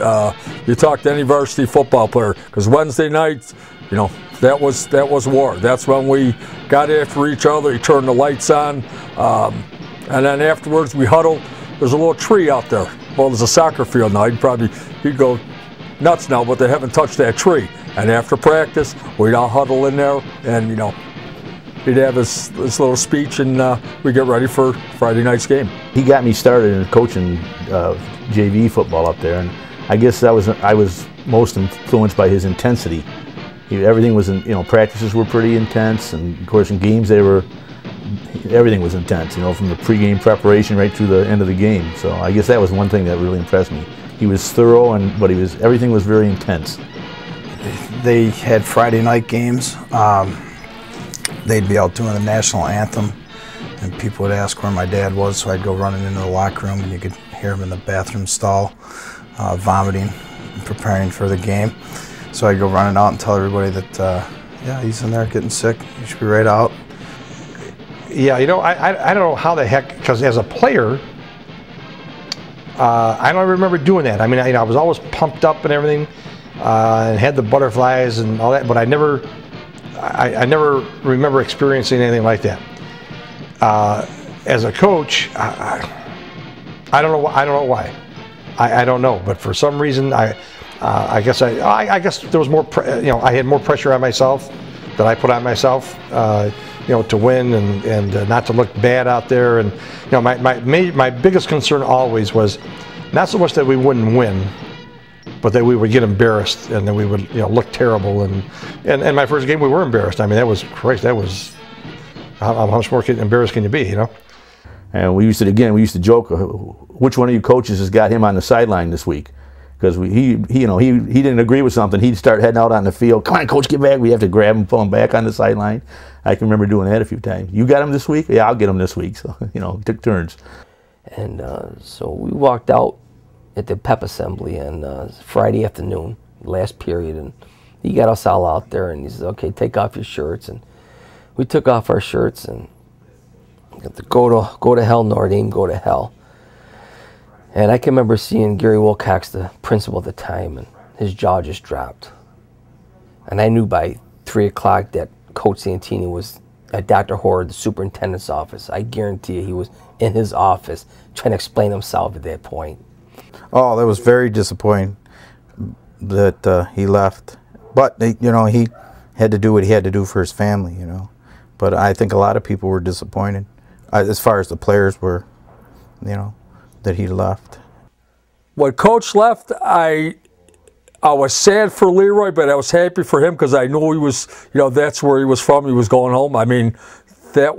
you talk to any varsity football player, because Wednesday nights, you know, that was war. That's when we got after each other. You turned the lights on, and then afterwards we huddled. There's a little tree out there. Well, there's a soccer field now. He'd go nuts now, but they haven't touched that tree. And after practice, we'd all huddle in there, and you know, he'd have his little speech, and we get ready for Friday night's game. He got me started in coaching JV football up there, and I guess I was most influenced by his intensity. Everything was, you know, practices were pretty intense, and of course in games everything was intense, you know, from the pregame preparation right through the end of the game. So I guess that was one thing that really impressed me. He was thorough, but everything was very intense. They had Friday night games. They'd be out doing the national anthem, and people would ask where my dad was, so I'd go running into the locker room, and you could hear him in the bathroom stall, vomiting and preparing for the game. So I'd go running out and tell everybody that, yeah, he's in there getting sick, he should be right out. Yeah, you know, I don't know how the heck, because as a player, I don't remember doing that. I mean, I was always pumped up and everything, and had the butterflies and all that, but I never remember experiencing anything like that. As a coach, I don't know why. I don't know, but for some reason, I guess there was more. You know, I had more pressure on myself that I put on myself. You know, to win and not to look bad out there. And you know, my biggest concern always was not so much that we wouldn't win, but that we would get embarrassed and that we would, you know, look terrible. And my first game we were embarrassed. I mean, that was Christ. That was how much more embarrassed can you be, you know? And we used to joke, which one of you coaches has got him on the sideline this week? Because he didn't agree with something, he'd start heading out on the field. Come on, coach, get back. We have to grab him, pull him back on the sideline. I can remember doing that a few times. You got him this week? Yeah, I'll get him this week. So, you know, took turns. And so we walked out at the pep assembly on Friday afternoon, last period, and he got us all out there, and he said, okay, take off your shirts. And we took off our shirts, and go to hell, Nordine, go to hell. And I can remember seeing Gary Wilcox, the principal at the time, and his jaw just dropped. And I knew by 3 o'clock that Coach Santini was at Dr. Horde, the superintendent's office. I guarantee you he was in his office trying to explain himself at that point. Oh, that was very disappointing that he left. But, you know, he had to do what he had to do for his family, you know. But I think a lot of people were disappointed, as far as the players were, you know, that he left. When Coach left, I was sad for Leroy, but I was happy for him because I knew he was, you know, that's where he was from. He was going home. I mean, that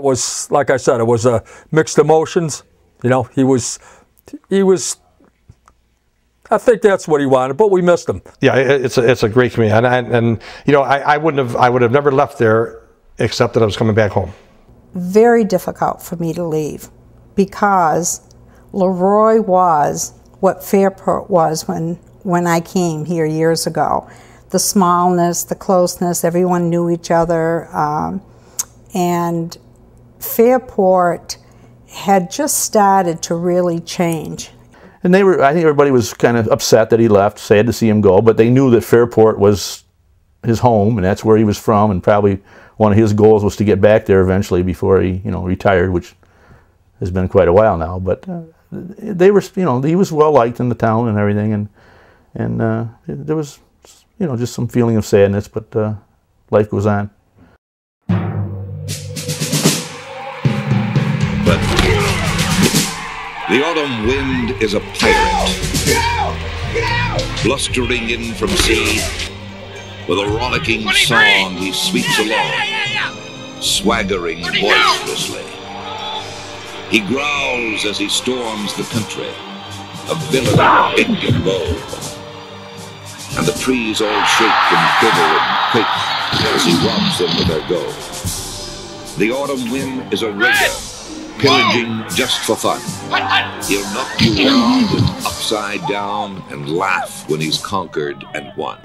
was, like I said, it was mixed emotions. You know, he was. I think that's what he wanted, but we missed him. Yeah, it's a great community, and you know, I would have never left there except that I was coming back home. Very difficult for me to leave because Leroy was what Fairport was when I came here years ago. The smallness, the closeness, everyone knew each other, and Fairport had just started to really change. And I think everybody was kind of upset that he left, sad to see him go, but they knew that Fairport was his home, and that's where he was from, and probably one of his goals was to get back there eventually before he, you know, retired, which has been quite a while now. But they were, you know, he was well liked in the town and everything, and there was, you know, just some feeling of sadness, but life goes on. But the autumn wind is a pirate, blustering in from sea. With a rollicking song he sweeps along, swaggering boisterously. He growls as he storms the country, a villain bent and bold. And the trees all shake and quiver and quake as he robs them of their gold. The autumn wind is a raider, pillaging just for fun. He'll knock you around and upside down and laugh when he's conquered and won.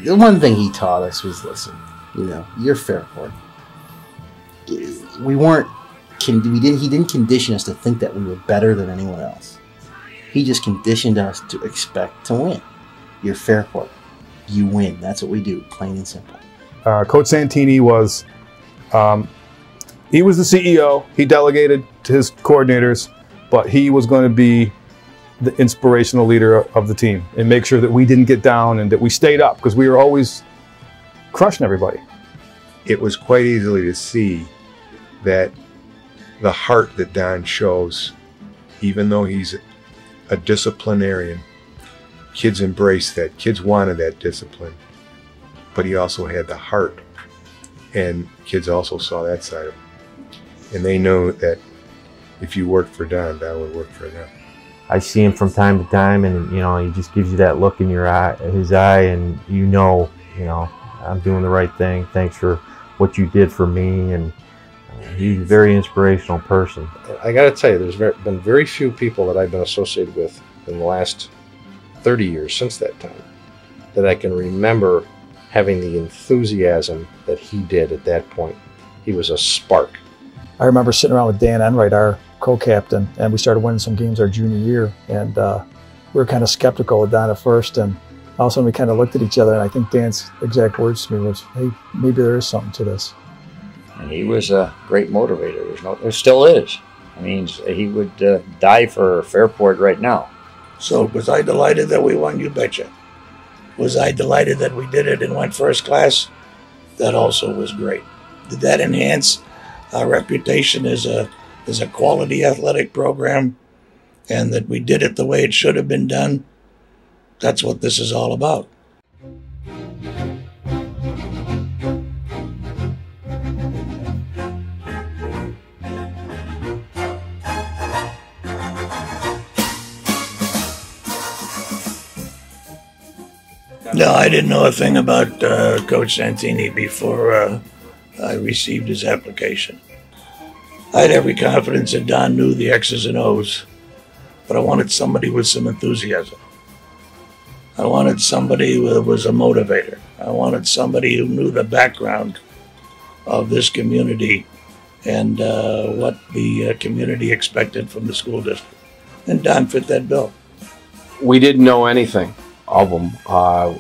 The one thing he taught us was, listen, you know, you're Fairport. We weren't, he didn't condition us to think that we were better than anyone else. He just conditioned us to expect to win. You're Fairport. You win. That's what we do, plain and simple. Coach Santini was, he was the CEO. He delegated to his coordinators, but he was going to be the inspirational leader of the team and make sure that we didn't get down and that we stayed up, because we were always crushing everybody. It was quite easily to see that the heart that Don shows, even though he's a disciplinarian, kids embraced that. Kids wanted that discipline, but he also had the heart, and kids also saw that side of him. And they know that if you worked for Don, Don would work for them. I see him from time to time, and he just gives you that look in your eye, his eye, and you know, I'm doing the right thing. Thanks for what you did for me, and he's a very inspirational person. I got to tell you, there's been very few people that I've been associated with in the last 30 years since that time that I can remember having the enthusiasm that he did at that point. He was a spark. I remember sitting around with Dan Enright, our co-captain, and we started winning some games our junior year, and we were kind of skeptical of Don at first, and all of a sudden we kind of looked at each other, and I think Dan's exact words to me was, hey, maybe there is something to this. And he was a great motivator. There still is. I mean, he would die for Fairport right now. So was I delighted that we won? You betcha. Was I delighted that we did it and went first class? That also was great. Did that enhance our reputation as a quality athletic program, and that we did it the way it should have been done? That's what this is all about. No, I didn't know a thing about Coach Santini before I received his application. I had every confidence that Don knew the X's and O's, but I wanted somebody with some enthusiasm. I wanted somebody who was a motivator. I wanted somebody who knew the background of this community and what the community expected from the school district. And Don fit that bill. We didn't know anything of him.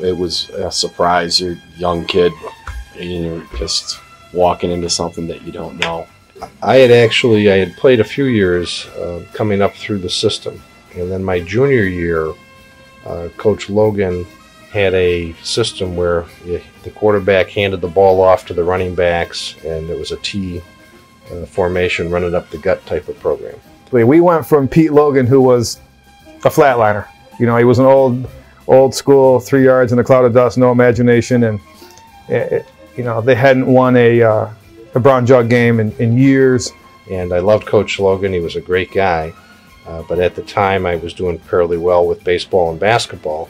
It was a surprise. You're a young kid, and you're just walking into something that you don't know. I had played a few years coming up through the system, and then my junior year, Coach Logan had a system where the quarterback handed the ball off to the running backs, and it was a T formation, running up the gut type of program. We went from Pete Logan, who was a flatliner. He was an old school, 3 yards in a cloud of dust, no imagination, and they hadn't won a brown jug game in years. And I loved Coach Logan. He was a great guy. But at the time, I was doing fairly well with baseball and basketball.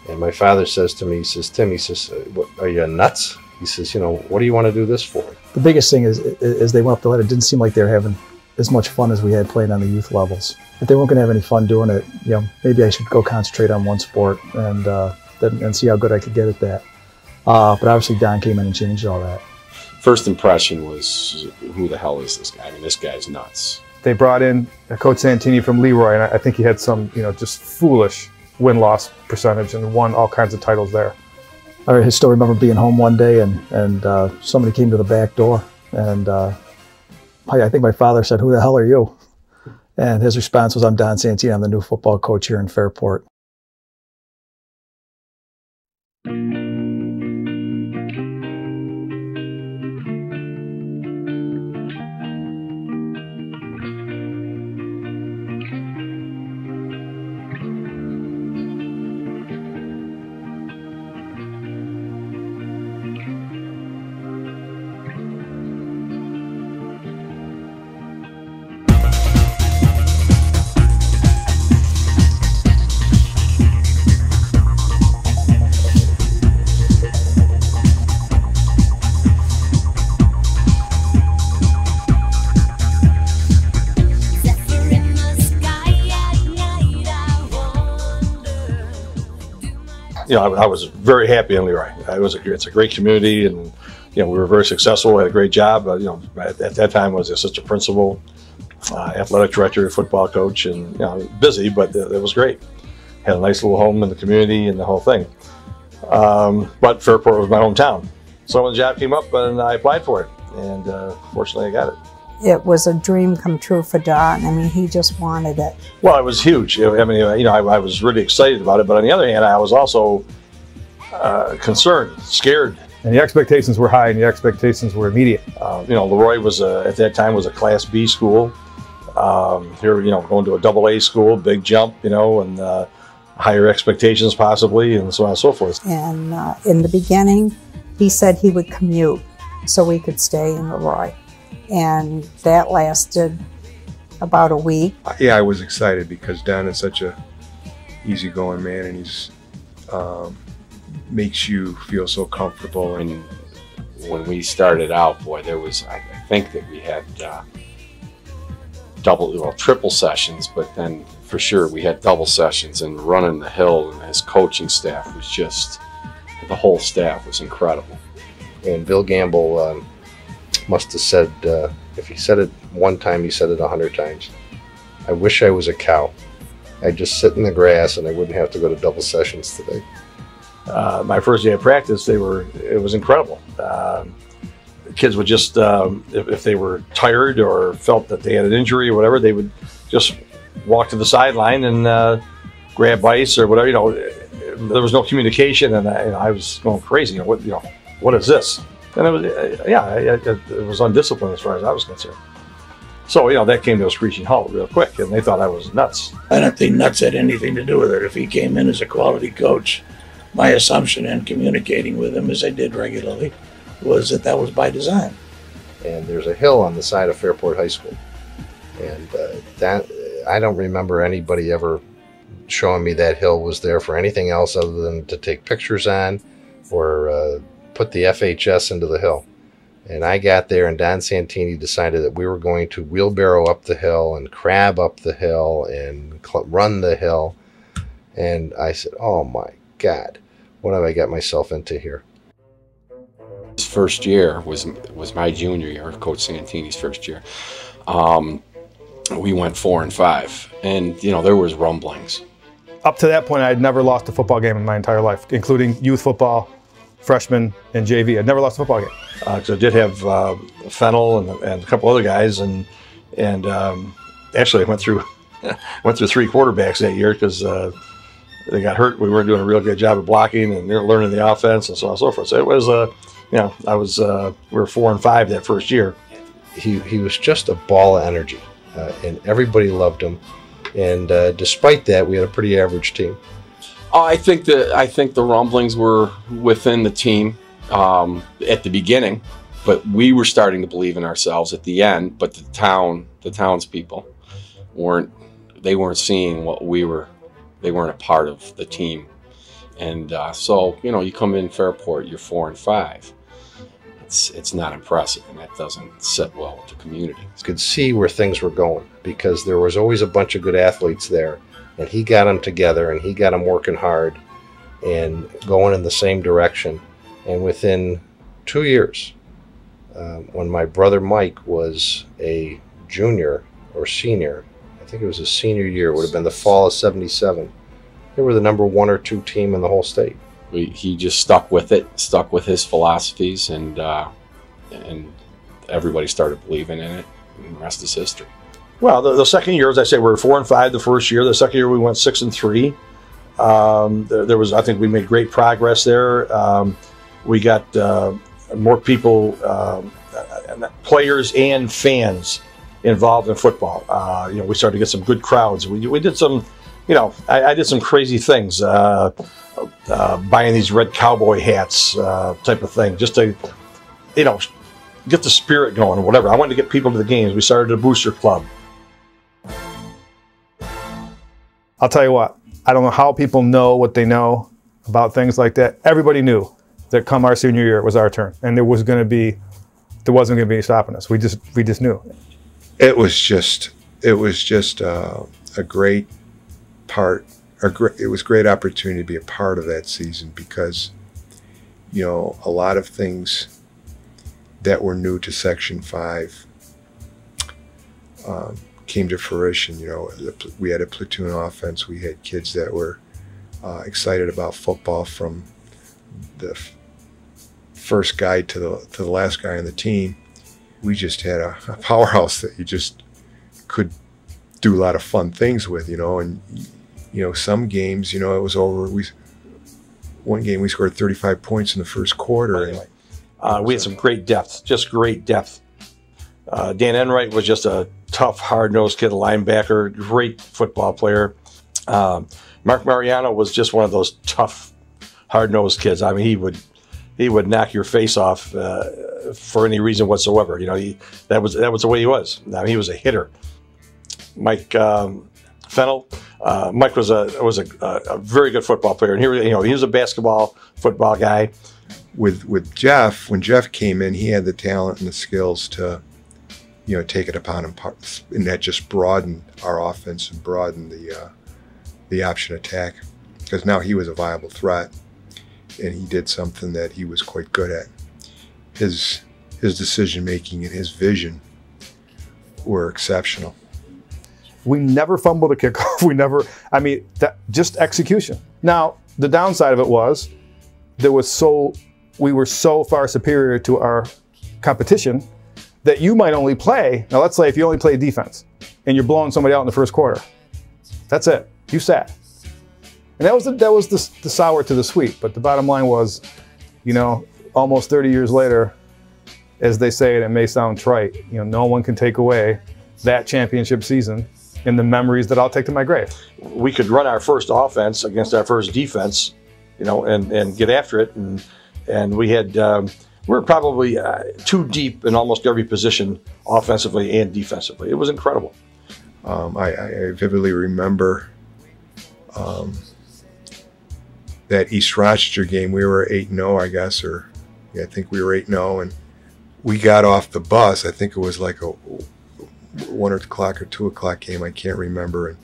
And my father says to me, he says, Tim, he says, are you nuts? He says, what do you want to do this for? The biggest thing is, as they went up the ladder, it didn't seem like they were having as much fun as we had playing on the youth levels. If they weren't going to have any fun doing it, maybe I should go concentrate on one sport and see how good I could get at that. But obviously Don came in and changed all that. first impression was, who the hell is this guy? I mean, this guy's nuts. They brought in Coach Santini from Leroy, and I think he had some, just foolish win-loss percentage and won all kinds of titles there. I still remember being home one day and somebody came to the back door, and I think my father said, "Who the hell are you?" And his response was, "I'm Don Santini. I'm the new football coach here in Fairport." I was very happy in Leroy. It's a great community, and we were very successful. Had a great job. At that time, I was assistant principal, athletic director, football coach, and busy, but it was great. Had a nice little home in the community and the whole thing. But Fairport was my hometown, so when the job came up, and I applied for it, and fortunately, I got it. It was a dream come true for Don. I mean, he just wanted it. Well, it was huge. I mean, I was really excited about it, but on the other hand, I was also concerned, scared. And the expectations were high, and the expectations were immediate. Leroy was at that time was a Class B school. Here, going to a AA school, big jump, and higher expectations possibly, and so on and so forth. And in the beginning, he said he would commute so we could stay in Leroy. And that lasted about a week. Yeah, I was excited because Don is such a easygoing man, and he's makes you feel so comfortable. And when we started out, boy, there was, I think that we had triple sessions, but then for sure we had double sessions, and running the hill, and his coaching staff was just, the whole staff was incredible. And Bill Gamble must have said, if he said it one time, he said it 100 times. "I wish I was a cow. I'd just sit in the grass and I wouldn't have to go to double sessions today." My first day of practice, it was incredible. The kids would just, if they were tired or felt that they had an injury or whatever, they would just walk to the sideline and grab ice or whatever. There was no communication, and I was going crazy. What is this? And it was, it was undisciplined as far as I was concerned. So, that came to a screeching halt real quick, and they thought I was nuts. I don't think nuts had anything to do with it. If he came in as a quality coach, my assumption in communicating with him, as I did regularly, was that was by design. And there's a hill on the side of Fairport High School. And that I don't remember anybody ever showing me that hill was there for anything else other than to take pictures on or put the FHS into the hill. And I got there, and Don Santini decided that we were going to wheelbarrow up the hill and crab up the hill and run the hill. And I said, "Oh my God, what have I got myself into here?" His first year was my junior year, Coach Santini's first year. We went 4-5, and there was rumblings. Up to that point, I had never lost a football game in my entire life, including youth football, freshman, and JV. I'd never lost a football game. Because I did have Fennel and a couple other guys, and actually I went through 3 quarterbacks that year because they got hurt. We weren't doing a real good job of blocking and learning the offense and so on and so forth. So it was, we were 4-5 that first year. He was just a ball of energy, and everybody loved him. And despite that, we had a pretty average team. I think the rumblings were within the team at the beginning, but we were starting to believe in ourselves at the end. But the townspeople weren't seeing what we were. They weren't a part of the team, and so you come in Fairport, you're 4-5. It's not impressive, and that doesn't sit well with the community. You could see where things were going because there was always a bunch of good athletes there. And he got them together, and he got them working hard and going in the same direction. And within 2 years, when my brother Mike was a junior or senior, I think it was his senior year, would have been the fall of '77. They were the number 1 or 2 team in the whole state. He just stuck with it, stuck with his philosophies, and everybody started believing in it, and the rest is history. Well, the second year, as I say, we were 4-5 the first year. The second year, we went 6-3. There was, I think, we made great progress there. We got more people, players and fans, involved in football. We started to get some good crowds. We did some, I did some crazy things, buying these red cowboy hats, type of thing, just to, get the spirit going or whatever. I wanted to get people to the games. We started a booster club. I'll tell you what, I don't know how people know what they know about things like that. Everybody knew that come our senior year, it was our turn, and there wasn't going to be any stopping us. We just knew. It was just a great part. It was a great opportunity to be a part of that season because, a lot of things that were new to Section 5 came to fruition. We had a platoon offense. We had kids that were excited about football, from the first guy to the last guy on the team. We just had a powerhouse that you just could do a lot of fun things with, and some games, it was over. One game we scored 35 points in the first quarter. Anyway, we had some great depth, just great depth. Dan Enright was just a tough, hard-nosed kid, a linebacker, great football player. Mark Mariano was just one of those tough, hard-nosed kids. I mean, he would knock your face off for any reason whatsoever. That was the way he was. I mean, he was a hitter. Mike Fennell. Mike was a very good football player, and he was a basketball, football guy. With Jeff, when Jeff came in, he had the talent and the skills to, take it upon him, and that just broadened our offense and broadened the option attack, because now he was a viable threat, and he did something that he was quite good at. His decision making and his vision were exceptional. We never fumbled a kickoff. Just execution. Now, the downside of it was we were so far superior to our competition that you might only play. Now, let's say if you only play defense and you're blowing somebody out in the first quarter, that's it. You sat. And that was the sour to the sweet. But the bottom line was, almost 30 years later, as they say, and it may sound trite, no one can take away that championship season and the memories that I'll take to my grave. We could run our first offense against our first defense, and get after it. And we had, we're probably too deep in almost every position, offensively and defensively. It was incredible. I vividly remember that East Rochester game. We were 8-0, I guess, I think we were 8-0, and we got off the bus. I think it was like a 1 o'clock or 2 o'clock game. I can't remember. And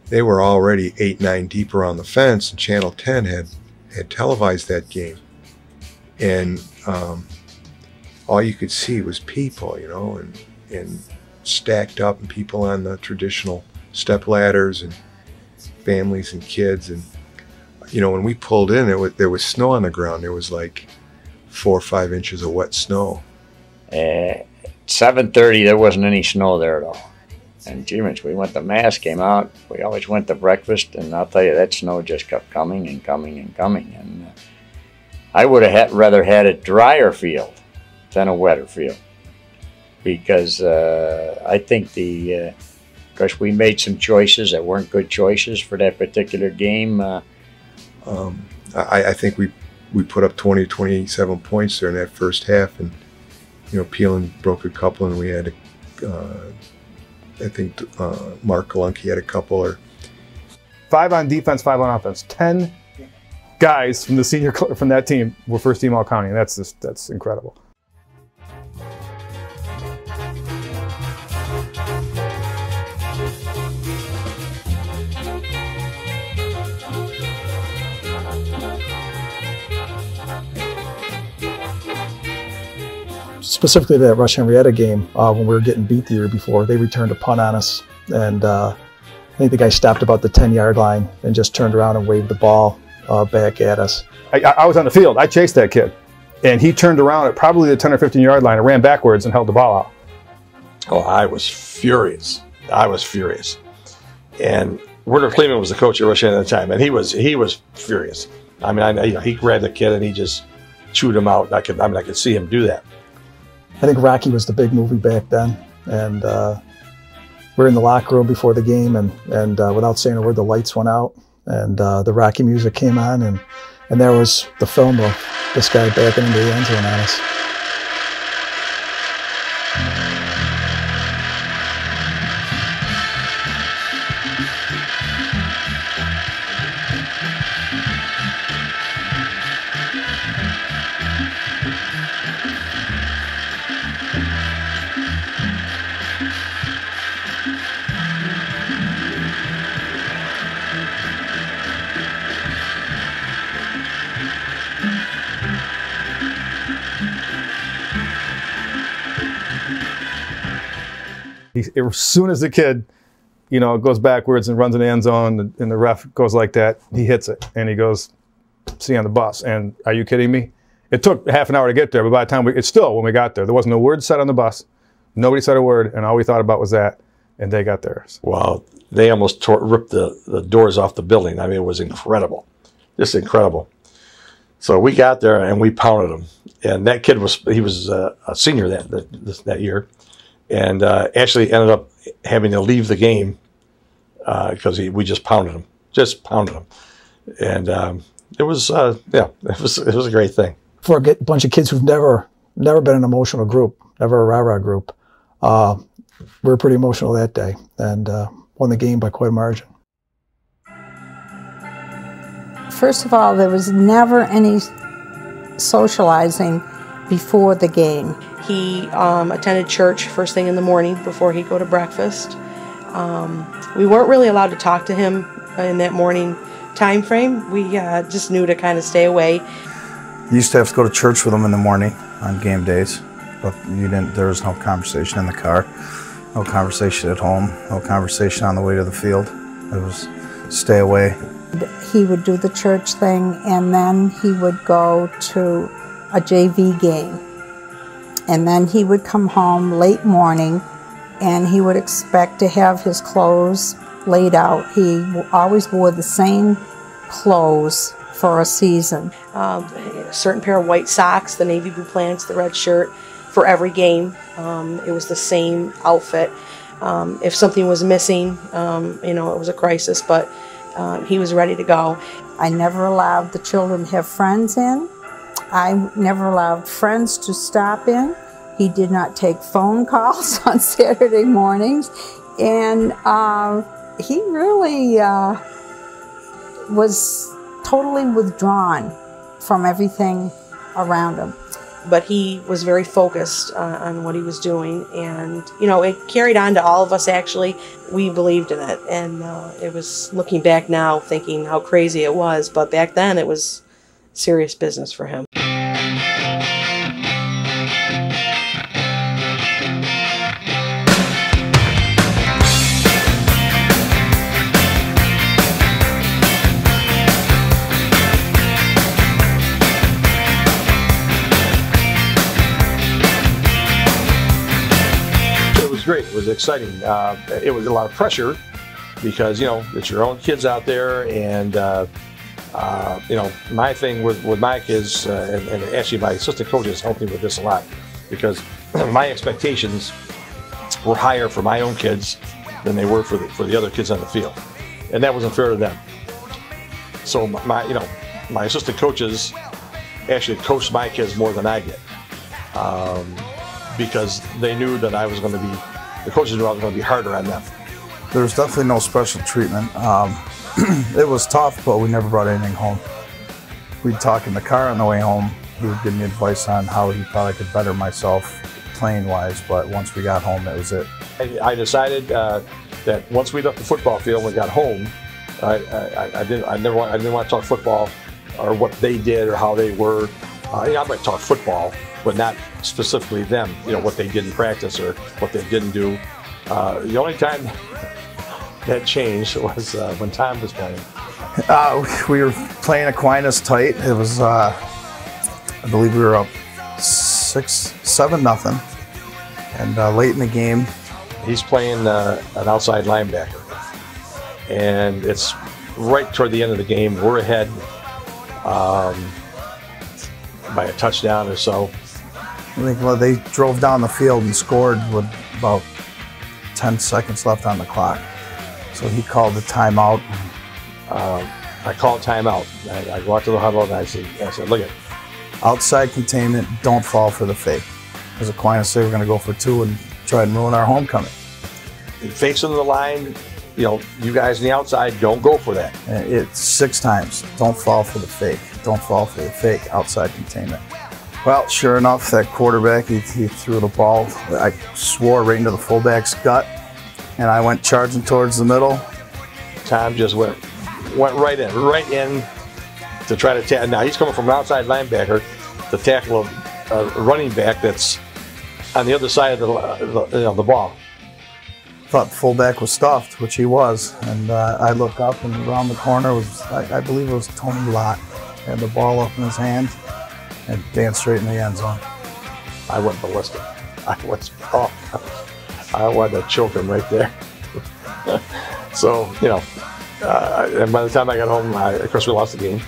they were already 8-9 deep around the fence, and Channel 10 had televised that game. And all you could see was people, and stacked up, and people on the traditional step ladders, and families and kids. And when we pulled in, there was snow on the ground. There was like 4 or 5 inches of wet snow. 7:30, there wasn't any snow there at all. And gee, we went to Mass, came out. We always went to breakfast, and I'll tell you, that snow just kept coming and coming and coming. And I would have rather had a drier field than a wetter field, because I think because we made some choices that weren't good choices for that particular game. I think we put up 27 points there in that first half, and Peelan broke a couple, and we had I think Mark Galunke had a couple. Or 5 on defense, 5 on offense. 10 guys from from that team were first team all county. That's incredible. specifically that Rush Henrietta game when we were getting beat the year before. They returned a punt on us, and I think the guy stopped about the 10-yard line and just turned around and waved the ball back at us. I was on the field. I chased that kid, and he turned around at probably the 10 or 15-yard line and ran backwards and held the ball out. Oh, I was furious. I was furious. And Werner Kleeman was the coach at Rush Henrietta at the time, and he was furious. I mean, he grabbed the kid and he just chewed him out. I could see him do that. I think Rocky was the big movie back then, and we're in the locker room before the game, and without saying a word, the lights went out, and the Rocky music came on, and there was the film of this guy backing into the end zone on us. As soon as the kid, goes backwards and runs in the end zone, and the ref goes like that, he hits it, and he goes, "See you on the bus." And are you kidding me? It took half an hour to get there, but by the time when we got there wasn't a word said on the bus. Nobody said a word, and all we thought about was that, and they got theirs. Wow, they almost ripped the doors off the building. I mean, it was incredible, just incredible. So we got there and we pounded him, and that kid was a senior that year. And actually ended up having to leave the game because we just pounded him, and it was it was a great thing. For a bunch of kids who've never been an emotional group, never a rah-rah group, we were pretty emotional that day, and won the game by quite a margin. First of all, there was never any socializing before the game. He attended church first thing in the morning before he'd go to breakfast. We weren't really allowed to talk to him in that morning time frame. We just knew to kind of stay away. You used to have to go to church with him in the morning on game days, but there was no conversation in the car, no conversation at home, no conversation on the way to the field. It was stay away. He would do the church thing, and then he would go to a JV game. And then he would come home late morning, and he would expect to have his clothes laid out. He always wore the same clothes for a season. A certain pair of white socks, the navy blue pants, the red shirt for every game. It was the same outfit. If something was missing, it was a crisis, but he was ready to go. I never allowed the children to have friends in. I never allowed friends to stop in. He did not take phone calls on Saturday mornings. And he really was totally withdrawn from everything around him. But he was very focused on what he was doing. And, it carried on to all of us, actually. We believed in it. And it was, looking back now, thinking how crazy it was. But back then, it was serious business for him. Great. It was exciting. It was a lot of pressure because it's your own kids out there, and my thing with my kids and actually my assistant coaches helped me with this a lot because my expectations were higher for my own kids than they were for the other kids on the field, and that wasn't fair to them. So my assistant coaches actually coached my kids more than I did because they knew that the coaches knew I was going to be harder on them. There was definitely no special treatment. It was tough, but we never brought anything home. We'd talk in the car on the way home. He would give me advice on how he thought I could better myself playing-wise, but once we got home, that was it. I decided that once we left the football field and we got home, I didn't want to talk football or what they did or how they were. I might talk football, but not specifically them, you know, what they did in practice or what they didn't do. The only time that changed was when Tom was playing. We were playing Aquinas tight. It was, I believe we were up 7-0. And late in the game, he's playing an outside linebacker. And it's right toward the end of the game. We're ahead by a touchdown or so. I think they drove down the field and scored with about 10 seconds left on the clock. So he called the timeout. I called timeout. I go out to the huddle and I said, look at outside containment, don't fall for the fake. Because Aquinas said we're going to go for 2 and try and ruin our homecoming. Fakes into the line, you know, you guys on the outside, don't go for that. It's 6 times. Don't fall for the fake. Don't fall for the fake. Outside containment. Well, sure enough, that quarterback, he threw the ball, I swore, right into the fullback's gut. And I went charging towards the middle. Tom just went right in to try to tackle. Now he's coming from an outside linebacker to tackle a running back that's on the other side of the ball. Thought the fullback was stuffed, which he was, and I look up and around the corner was, I believe it was Tony Lott. He had the ball up in his hand and danced straight in the end zone. I went ballistic. I wanted to choke him right there. So, you know, and by the time I got home, of course we lost the game,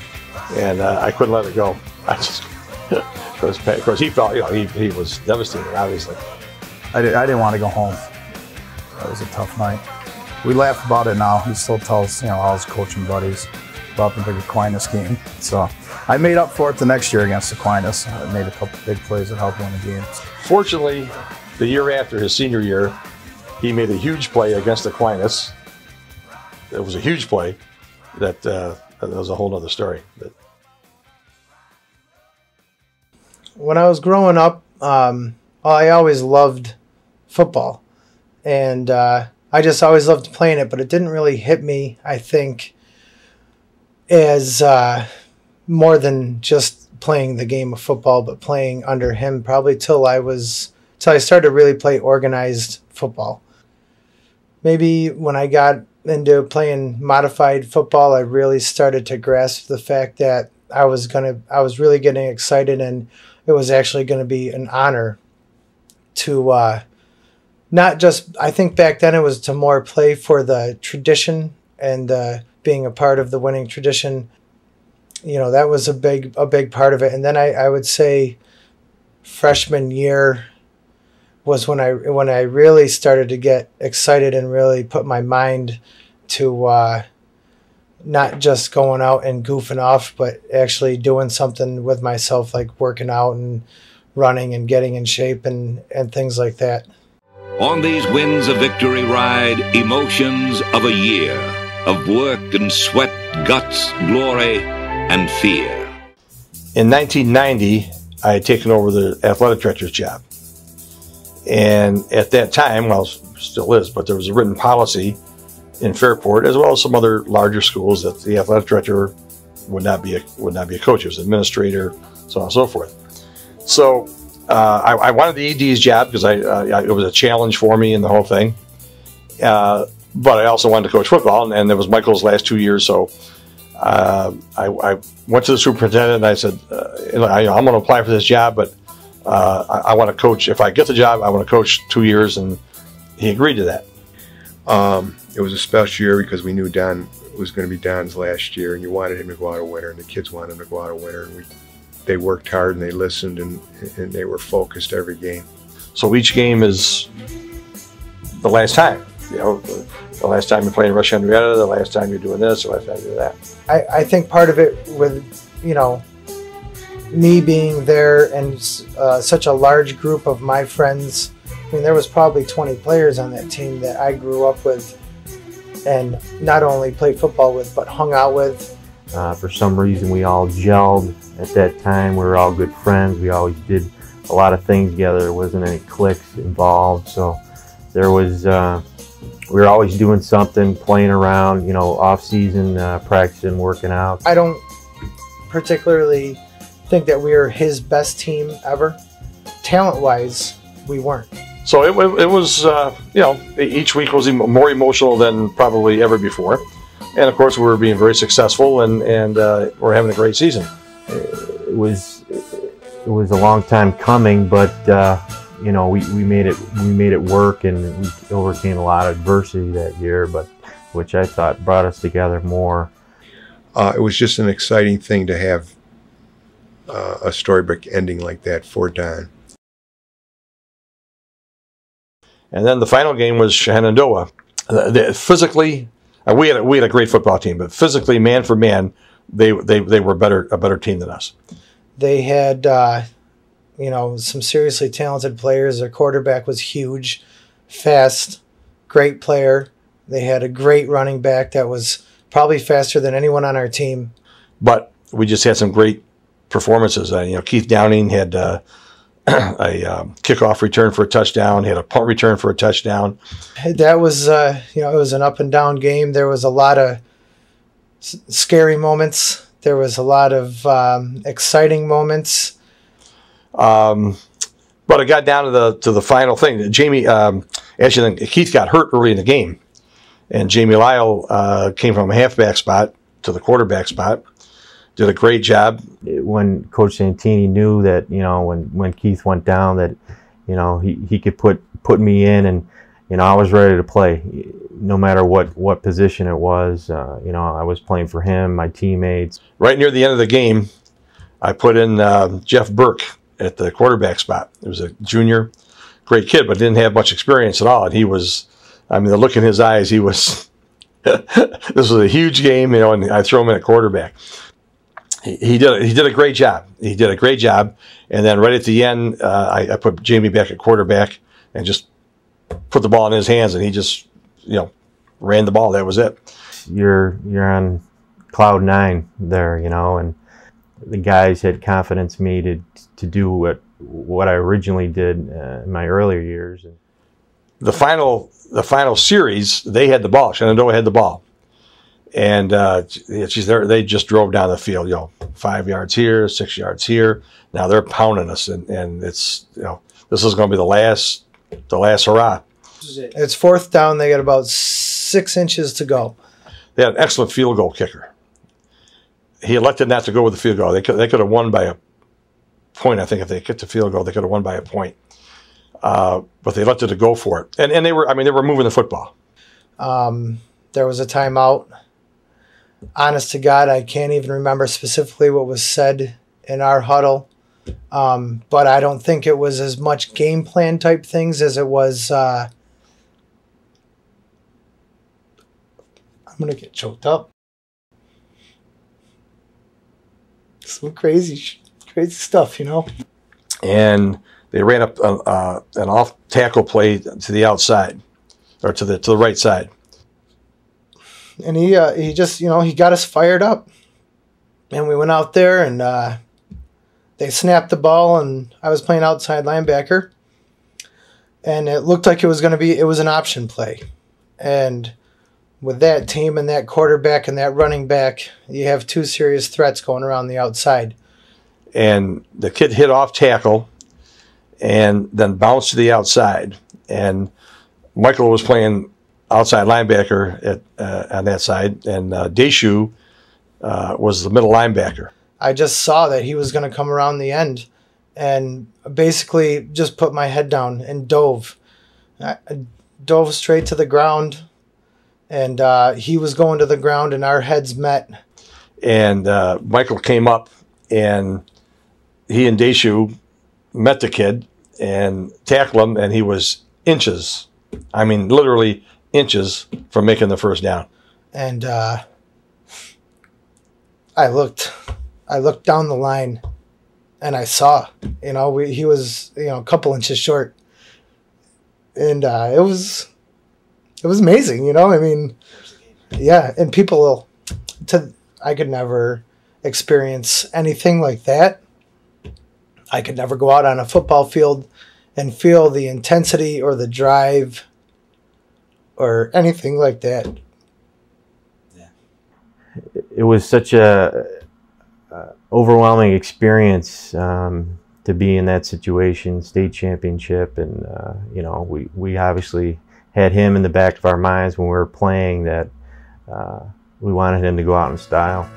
and I couldn't let it go. I just, of course he felt, you know, he was devastated, obviously. I didn't want to go home. That was a tough night. We laugh about it now. He still tells, you know, all his coaching buddies about the big Aquinas game. So I made up for it the next year against Aquinas. I made a couple big plays that helped win the game. Fortunately, the year after his senior year, he made a huge play against Aquinas. It was a huge play that was a whole other story. When I was growing up, I always loved football. And I just always loved playing it, but it didn't really hit me, I think, as more than just playing the game of football, but playing under him probably till I started to really play organized football. Maybe when I got into playing modified football, I really started to grasp the fact that I was really getting excited, and it was actually going to be an honor to not just, I think back then it was to more play for the tradition and being a part of the winning tradition. You know, that was a big part of it. And then I would say freshman year was when I really started to get excited and really put my mind to not just going out and goofing off, but actually doing something with myself, like working out and running and getting in shape and things like that. On these winds of victory ride emotions of a year of work and sweat, guts, glory, and fear. In 1990, I had taken over the athletic director's job. And at that time, well, still is, but there was a written policy in Fairport, as well as some other larger schools, that the athletic director would not be a coach. It was an administrator, so on and so forth. So I wanted the ED's job because it was a challenge for me in the whole thing. But I also wanted to coach football, and it was Michael's last 2 years. So I went to the superintendent and I said, I'm going to apply for this job, but I want to coach. If I get the job, I want to coach 2 years, and he agreed to that. It was a special year because we knew Don was going to be Don's last year, and you wanted him to go out a winner, and the kids wanted him to go out a winner, and they worked hard and they listened and they were focused every game. So each game is the last time. You know, the last time you're playing Rush Henrietta, the last time you're doing this, the last time you're doing that. I think part of it with, you know, me being there and such a large group of my friends. I mean, there was probably 20 players on that team that I grew up with and not only played football with, but hung out with. For some reason, we all gelled at that time. We were all good friends. We always did a lot of things together. There wasn't any cliques involved. So there was, we were always doing something, playing around, you know, off-season, practicing, working out. I don't particularly think that we were his best team ever. talent-wise, we weren't. So it was, you know, each week was more emotional than probably ever before. And of course, we were being very successful, and we're having a great season. It was a long time coming, but you know, we made it work, and we overcame a lot of adversity that year, but which I thought brought us together more. It was just an exciting thing to have a storybook ending like that for Don. And then the final game was Shenandoah. Physically, we had a great football team, but physically, man for man, they were a better team than us. They had, you know, some seriously talented players. Their quarterback was huge, fast, great player. They had a great running back that was probably faster than anyone on our team. But we just had some great performances. You know, Keith Downing had a kickoff return for a touchdown, had a punt return for a touchdown. That was, you know, it was an up and down game. There was a lot of scary moments. There was a lot of exciting moments. But it got down to the final thing. Jamie, actually, Keith got hurt early in the game, and Jamie Lyle came from a halfback spot to the quarterback spot. Did a great job. When Coach Santini knew that, you know, when Keith went down, that, you know, he could put me in, and, you know, I was ready to play, no matter what position it was. You know, I was playing for him, my teammates. Right near the end of the game, I put in Jeff Burke at the quarterback spot. It was a junior, great kid, but didn't have much experience at all. And he was, I mean, the look in his eyes, he was, this was a huge game, you know, and I throw him in at quarterback. He did a great job. He did a great job. And then right at the end, I put Jamie back at quarterback and just put the ball in his hands, and he just, you know, ran the ball. That was it. You're on cloud nine there, you know, and the guys had confidence in me to do what I originally did in my earlier years. The final series, they had the ball. Shenandoah had the ball. And they just drove down the field, you know, 5 yards here, 6 yards here. Now they're pounding us, and it's, you know, this is going to be the last hurrah. It's fourth down. They got about 6 inches to go. They had an excellent field goal kicker. He elected not to go with the field goal. They could have won by a point. I think if they kicked the field goal, they could have won by a point. But they elected to go for it, and they were moving the football. There was a timeout. Honest to God, I can't even remember specifically what was said in our huddle. But I don't think it was as much game plan type things as it was. I'm going to get choked up. Some crazy stuff, you know. And they ran up an off tackle play to the outside, or to the right side. And he just, you know, he got us fired up. And we went out there, and they snapped the ball, and I was playing outside linebacker. And it looked like it was an option play. And with that team and that quarterback and that running back, you have two serious threats going around the outside. And the kid hit off tackle and then bounced to the outside. And Michael was playing outside linebacker on that side, and Deshu was the middle linebacker. I just saw that he was going to come around the end, and basically just put my head down and dove. I dove straight to the ground, and he was going to the ground, and our heads met. And Michael came up, and he and Deshu met the kid and tackled him, and he was inches, I mean literally inches from making the first down. And I looked down the line, and I saw, you know, he was, you know, a couple inches short, and it was amazing, you know. I mean, yeah, and I could never experience anything like that. I could never go out on a football field and feel the intensity or the drive or anything like that. It was such a overwhelming experience. to be in that situation, state championship, and you know, we obviously had him in the back of our minds when we were playing, that we wanted him to go out in style.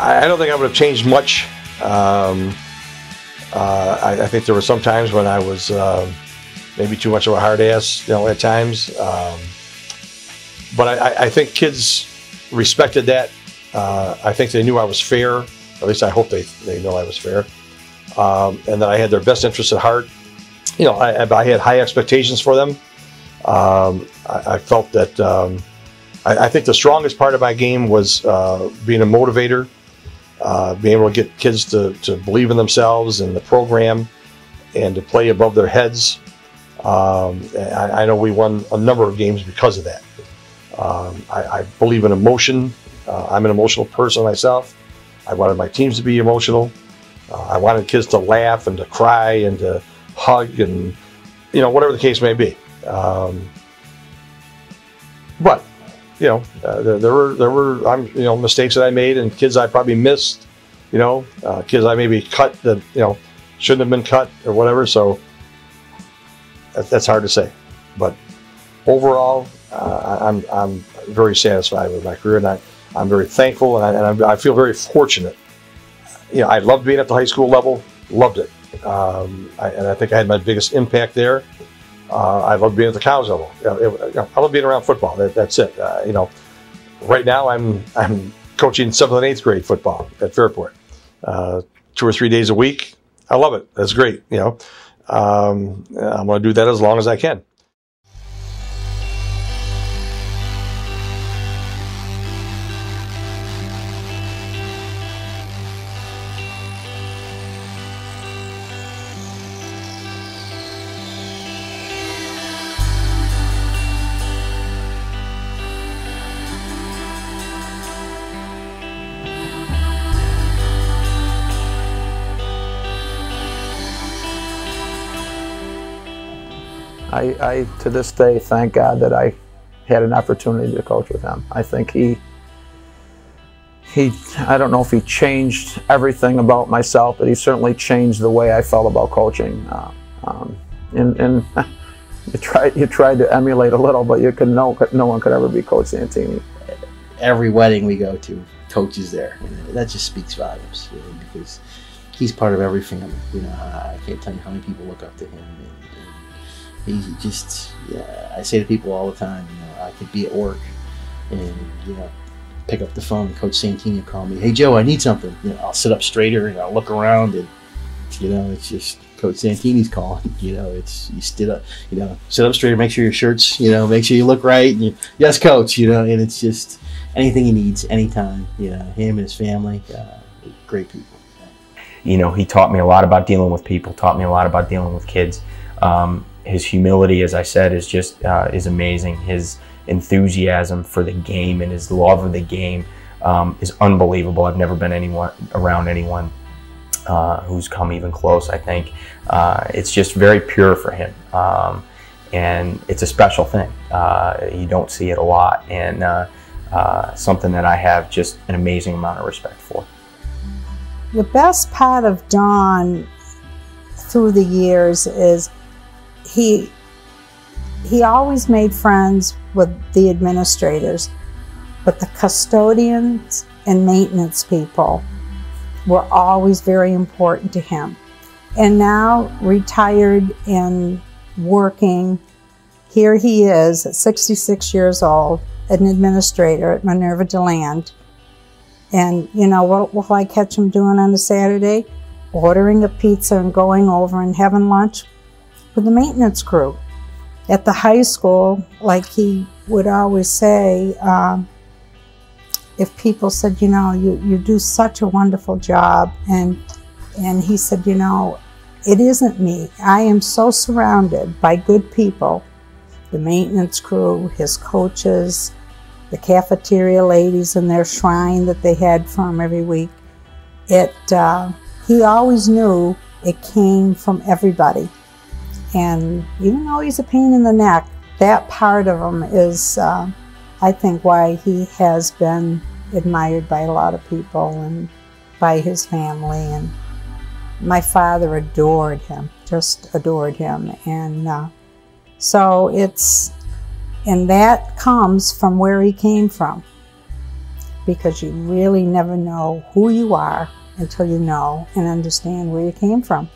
I don't think I would have changed much. I think there were some times when I was maybe too much of a hard ass, you know, at times. But I think kids respected that. I think they knew I was fair. At least I hope they know I was fair. And that I had their best interests at heart. You know, I had high expectations for them. I felt that I think the strongest part of my game was being a motivator, being able to get kids to believe in themselves and the program and to play above their heads. I know we won a number of games because of that. I believe in emotion. I'm an emotional person myself. I wanted my teams to be emotional. I wanted kids to laugh and to cry and to hug and, you know, whatever the case may be. But, you know, there were you know, mistakes that I made and kids I probably missed, you know, kids I maybe cut that, you know, shouldn't have been cut or whatever. So that's hard to say. But overall, I'm very satisfied with my career, and I'm very thankful, and I feel very fortunate. You know, I loved being at the high school level, loved it. And I think I had my biggest impact there. I love being at the college level. I love being around football. That's it. You know, right now I'm coaching 7th and 8th grade football at Fairport, 2 or 3 days a week. I love it. That's great. You know, I'm going to do that as long as I can. I to this day thank God that I had an opportunity to coach with him. I think he I don't know if he changed everything about myself, but he certainly changed the way I felt about coaching. And you tried to emulate a little, but you could no one could ever be Coach Santini. Every wedding we go to, Coach is there. And that just speaks volumes, really, because he's part of every family. You know, I can't tell you how many people look up to him. He just, yeah, I say to people all the time, you know, I could be at work and, you know, pick up the phone and Coach Santini will call me, "Hey Joe, I need something." You know, I'll sit up straighter and I'll look around and, you know, it's just Coach Santini's calling. You know, it's, you sit up straighter, make sure your shirt's, you know, make sure you look right. And yes, Coach, you know, and it's just anything he needs, anytime, you know, him and his family, great people. You know, he taught me a lot about dealing with people, taught me a lot about dealing with kids. his humility, as I said, is just is amazing. His enthusiasm for the game and his love of the game is unbelievable. I've never been around anyone who's come even close, I think. It's just very pure for him. And it's a special thing. You don't see it a lot, and something that I have just an amazing amount of respect for. The best part of Don through the years is he always made friends with the administrators, but the custodians and maintenance people were always very important to him. And now, retired and working, here he is at 66 years old, an administrator at Minerva DeLand. And you know, what will I catch him doing on a Saturday? Ordering a pizza and going over and having lunch with the maintenance crew. At the high school, like he would always say, if people said, you know, you do such a wonderful job, and he said, you know, it isn't me. I am so surrounded by good people, the maintenance crew, his coaches, the cafeteria ladies in their shrine that they had for him every week. He always knew it came from everybody. And even though he's a pain in the neck, that part of him is, I think, why he has been admired by a lot of people and by his family. And my father adored him, just adored him. And so and that comes from where he came from, because you really never know who you are until you know and understand where you came from.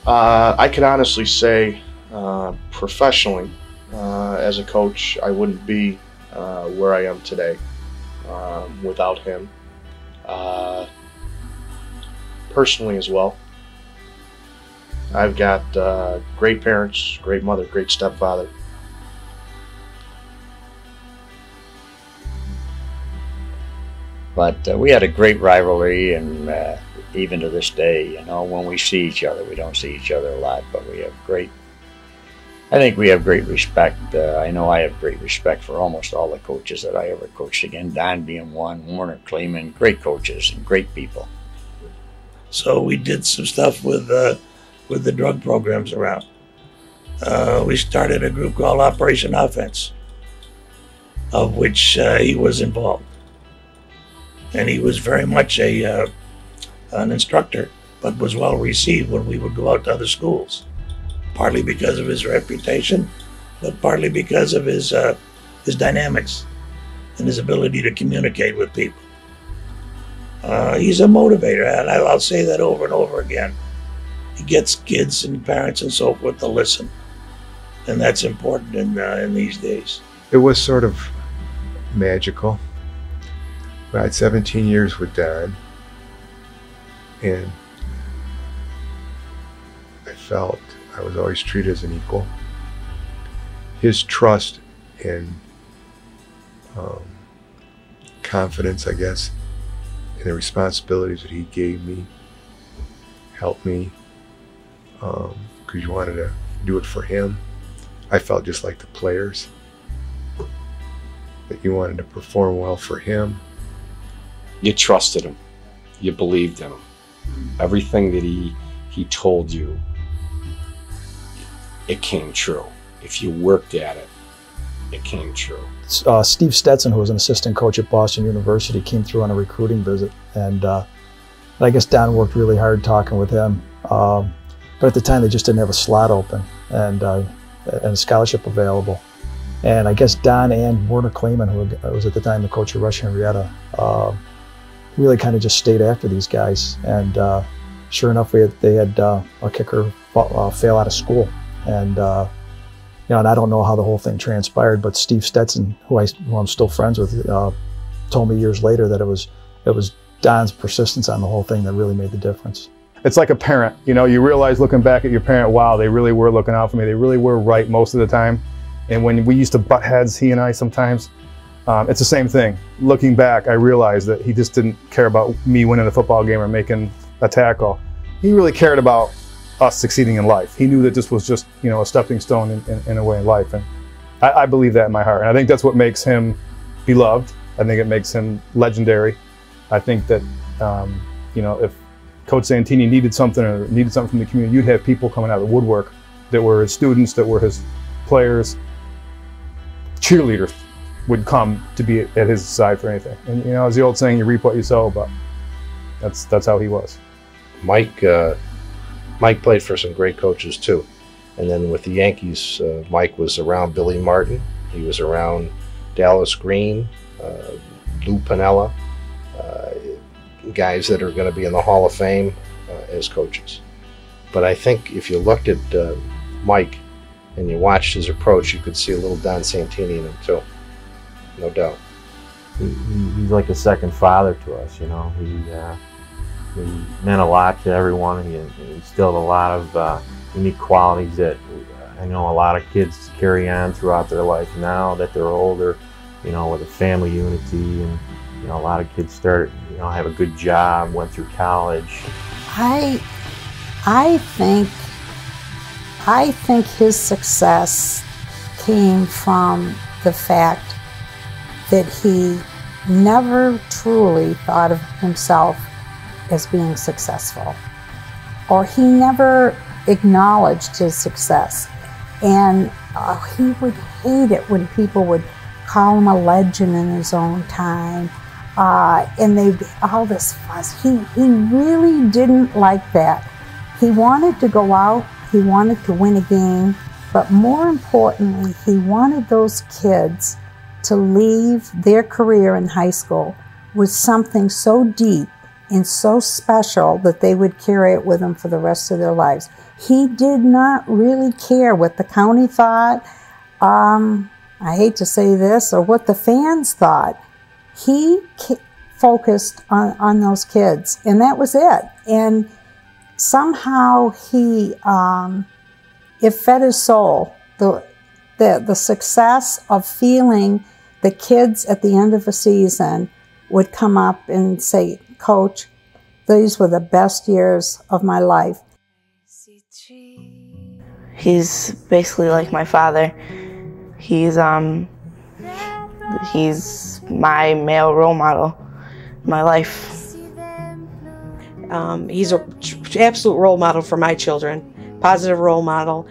I can honestly say, professionally, as a coach, I wouldn't be where I am today without him. Personally as well, I've got great parents, great mother, great stepfather. But we had a great rivalry, and even to this day, you know, when we see each other, we don't see each other a lot, but we have I think we have great respect. I know I have great respect for almost all the coaches that I ever coached. Again, Don being one, Warner Kleeman, great coaches and great people. So we did some stuff with the drug programs around. We started a group called Operation Offense, of which he was involved. And he was very much an instructor, but was well received when we would go out to other schools, partly because of his reputation, but partly because of his dynamics and his ability to communicate with people. He's a motivator, and I'll say that over and over again. He gets kids and parents and so forth to listen, and that's important in these days. It was sort of magical. I had 17 years with Don, and I felt I was always treated as an equal. His trust and confidence, I guess, in the responsibilities that he gave me helped me, because you wanted to do it for him. I felt just like the players, that you wanted to perform well for him. You trusted him. You believed in him. Everything that he told you, it came true. If you worked at it, it came true. Steve Stetson, who was an assistant coach at Boston University, came through on a recruiting visit, and I guess Don worked really hard talking with him. But at the time, they just didn't have a slot open and a scholarship available. And I guess Don and Werner Kleeman, who was at the time the coach of Rush Henrietta, really kind of just stayed after these guys. And sure enough, they had a kicker fail out of school. And you know, and I don't know how the whole thing transpired, but Steve Stetson, who I'm still friends with, told me years later that it was Don's persistence on the whole thing that really made the difference. It's like a parent, you know, you realize looking back at your parent, wow, they really were looking out for me. They really were right most of the time. And when we used to butt heads, he and I sometimes, it's the same thing. Looking back, I realized that he just didn't care about me winning a football game or making a tackle. He really cared about us succeeding in life. He knew that this was just, you know, a stepping stone in a way in life. And I believe that in my heart. And I think that's what makes him beloved. I think it makes him legendary. I think that, you know, if Coach Santini needed something or needed something from the community, you'd have people coming out of the woodwork that were his students, that were his players. Cheerleaders would come to be at his side for anything. And, you know, as the old saying, you reap what you sow, but that's how he was. Mike played for some great coaches too. And then with the Yankees, Mike was around Billy Martin. He was around Dallas Green, Lou Piniella, guys that are going to be in the Hall of Fame as coaches. But I think if you looked at Mike and you watched his approach, you could see a little Don Santini in him too, no doubt. He's like a second father to us, you know. He meant a lot to everyone. He instilled a lot of unique qualities that I know a lot of kids carry on throughout their life now that they're older, you know, with a family unity, and you know, a lot of kids start, you know, have a good job, went through college. I think his success came from the fact that he never truly thought of himself as being successful, or he never acknowledged his success. And he would hate it when people would call him a legend in his own time, and they'd be all this fuss. He really didn't like that. He wanted to go out, he wanted to win a game, but more importantly, he wanted those kids to leave their career in high school with something so deep and so special that they would carry it with them for the rest of their lives. He did not really care what the county thought, I hate to say this, or what the fans thought. He focused on those kids, and that was it. And somehow it fed his soul, the success of feeling the kids at the end of a season would come up and say, "Coach, these were the best years of my life." He's basically like my father. He's my male role model in my life. He's an absolute role model for my children, positive role model.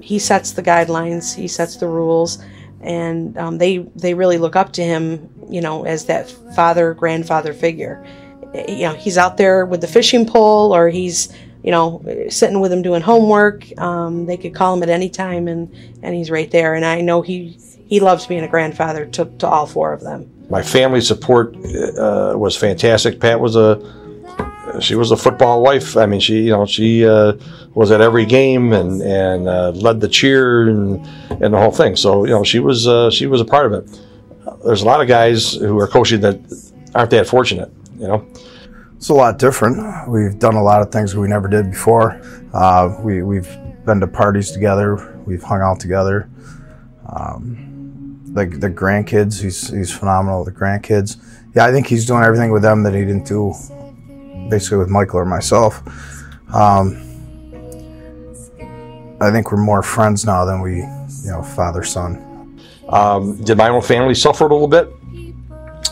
He sets the guidelines, he sets the rules, and they really look up to him, you know, as that father, grandfather figure. You know, he's out there with the fishing pole, or he's, you know, sitting with him doing homework. They could call him at any time, and he's right there. And I know he loves being a grandfather to all four of them. My family support was fantastic. Pat was she was a football wife. I mean, she was at every game and led the cheer and the whole thing. So, you know, she was a part of it. There's a lot of guys who are coaching that aren't that fortunate, you know. It's a lot different. We've done a lot of things we never did before. We've been to parties together. We've hung out together. The grandkids, he's phenomenal with the grandkids. Yeah, I think he's doing everything with them that he didn't do basically with Michael or myself. I think we're more friends now than we, you know, father-son. Did my own family suffer a little bit?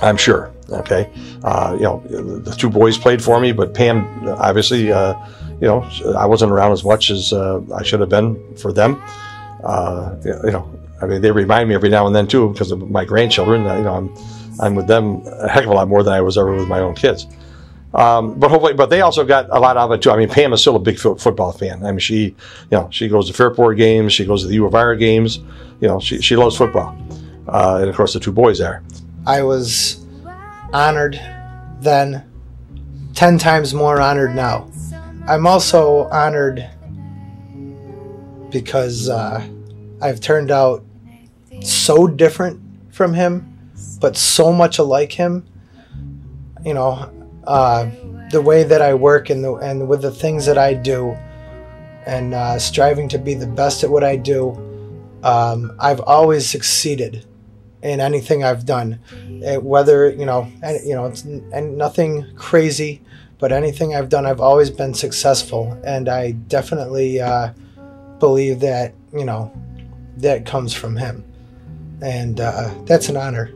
I'm sure. Okay, you know, the two boys played for me, but Pam, obviously, you know, I wasn't around as much as I should have been for them. You know, I mean, they remind me every now and then too, because of my grandchildren. You know, I'm with them a heck of a lot more than I was ever with my own kids. But they also got a lot out of it too. I mean, Pam is still a big football fan. I mean, she goes to Fairport games, she goes to the U of R games. You know, she loves football, and of course the two boys are. I was honored then, 10 times more honored now. I'm also honored because I've turned out so different from him, but so much alike him. You know, the way that I work and with the things that I do, and striving to be the best at what I do. I've always succeeded in anything I've done, whether it's nothing crazy, but anything I've done, I've always been successful, and I definitely believe that, you know, that comes from him, and that's an honor.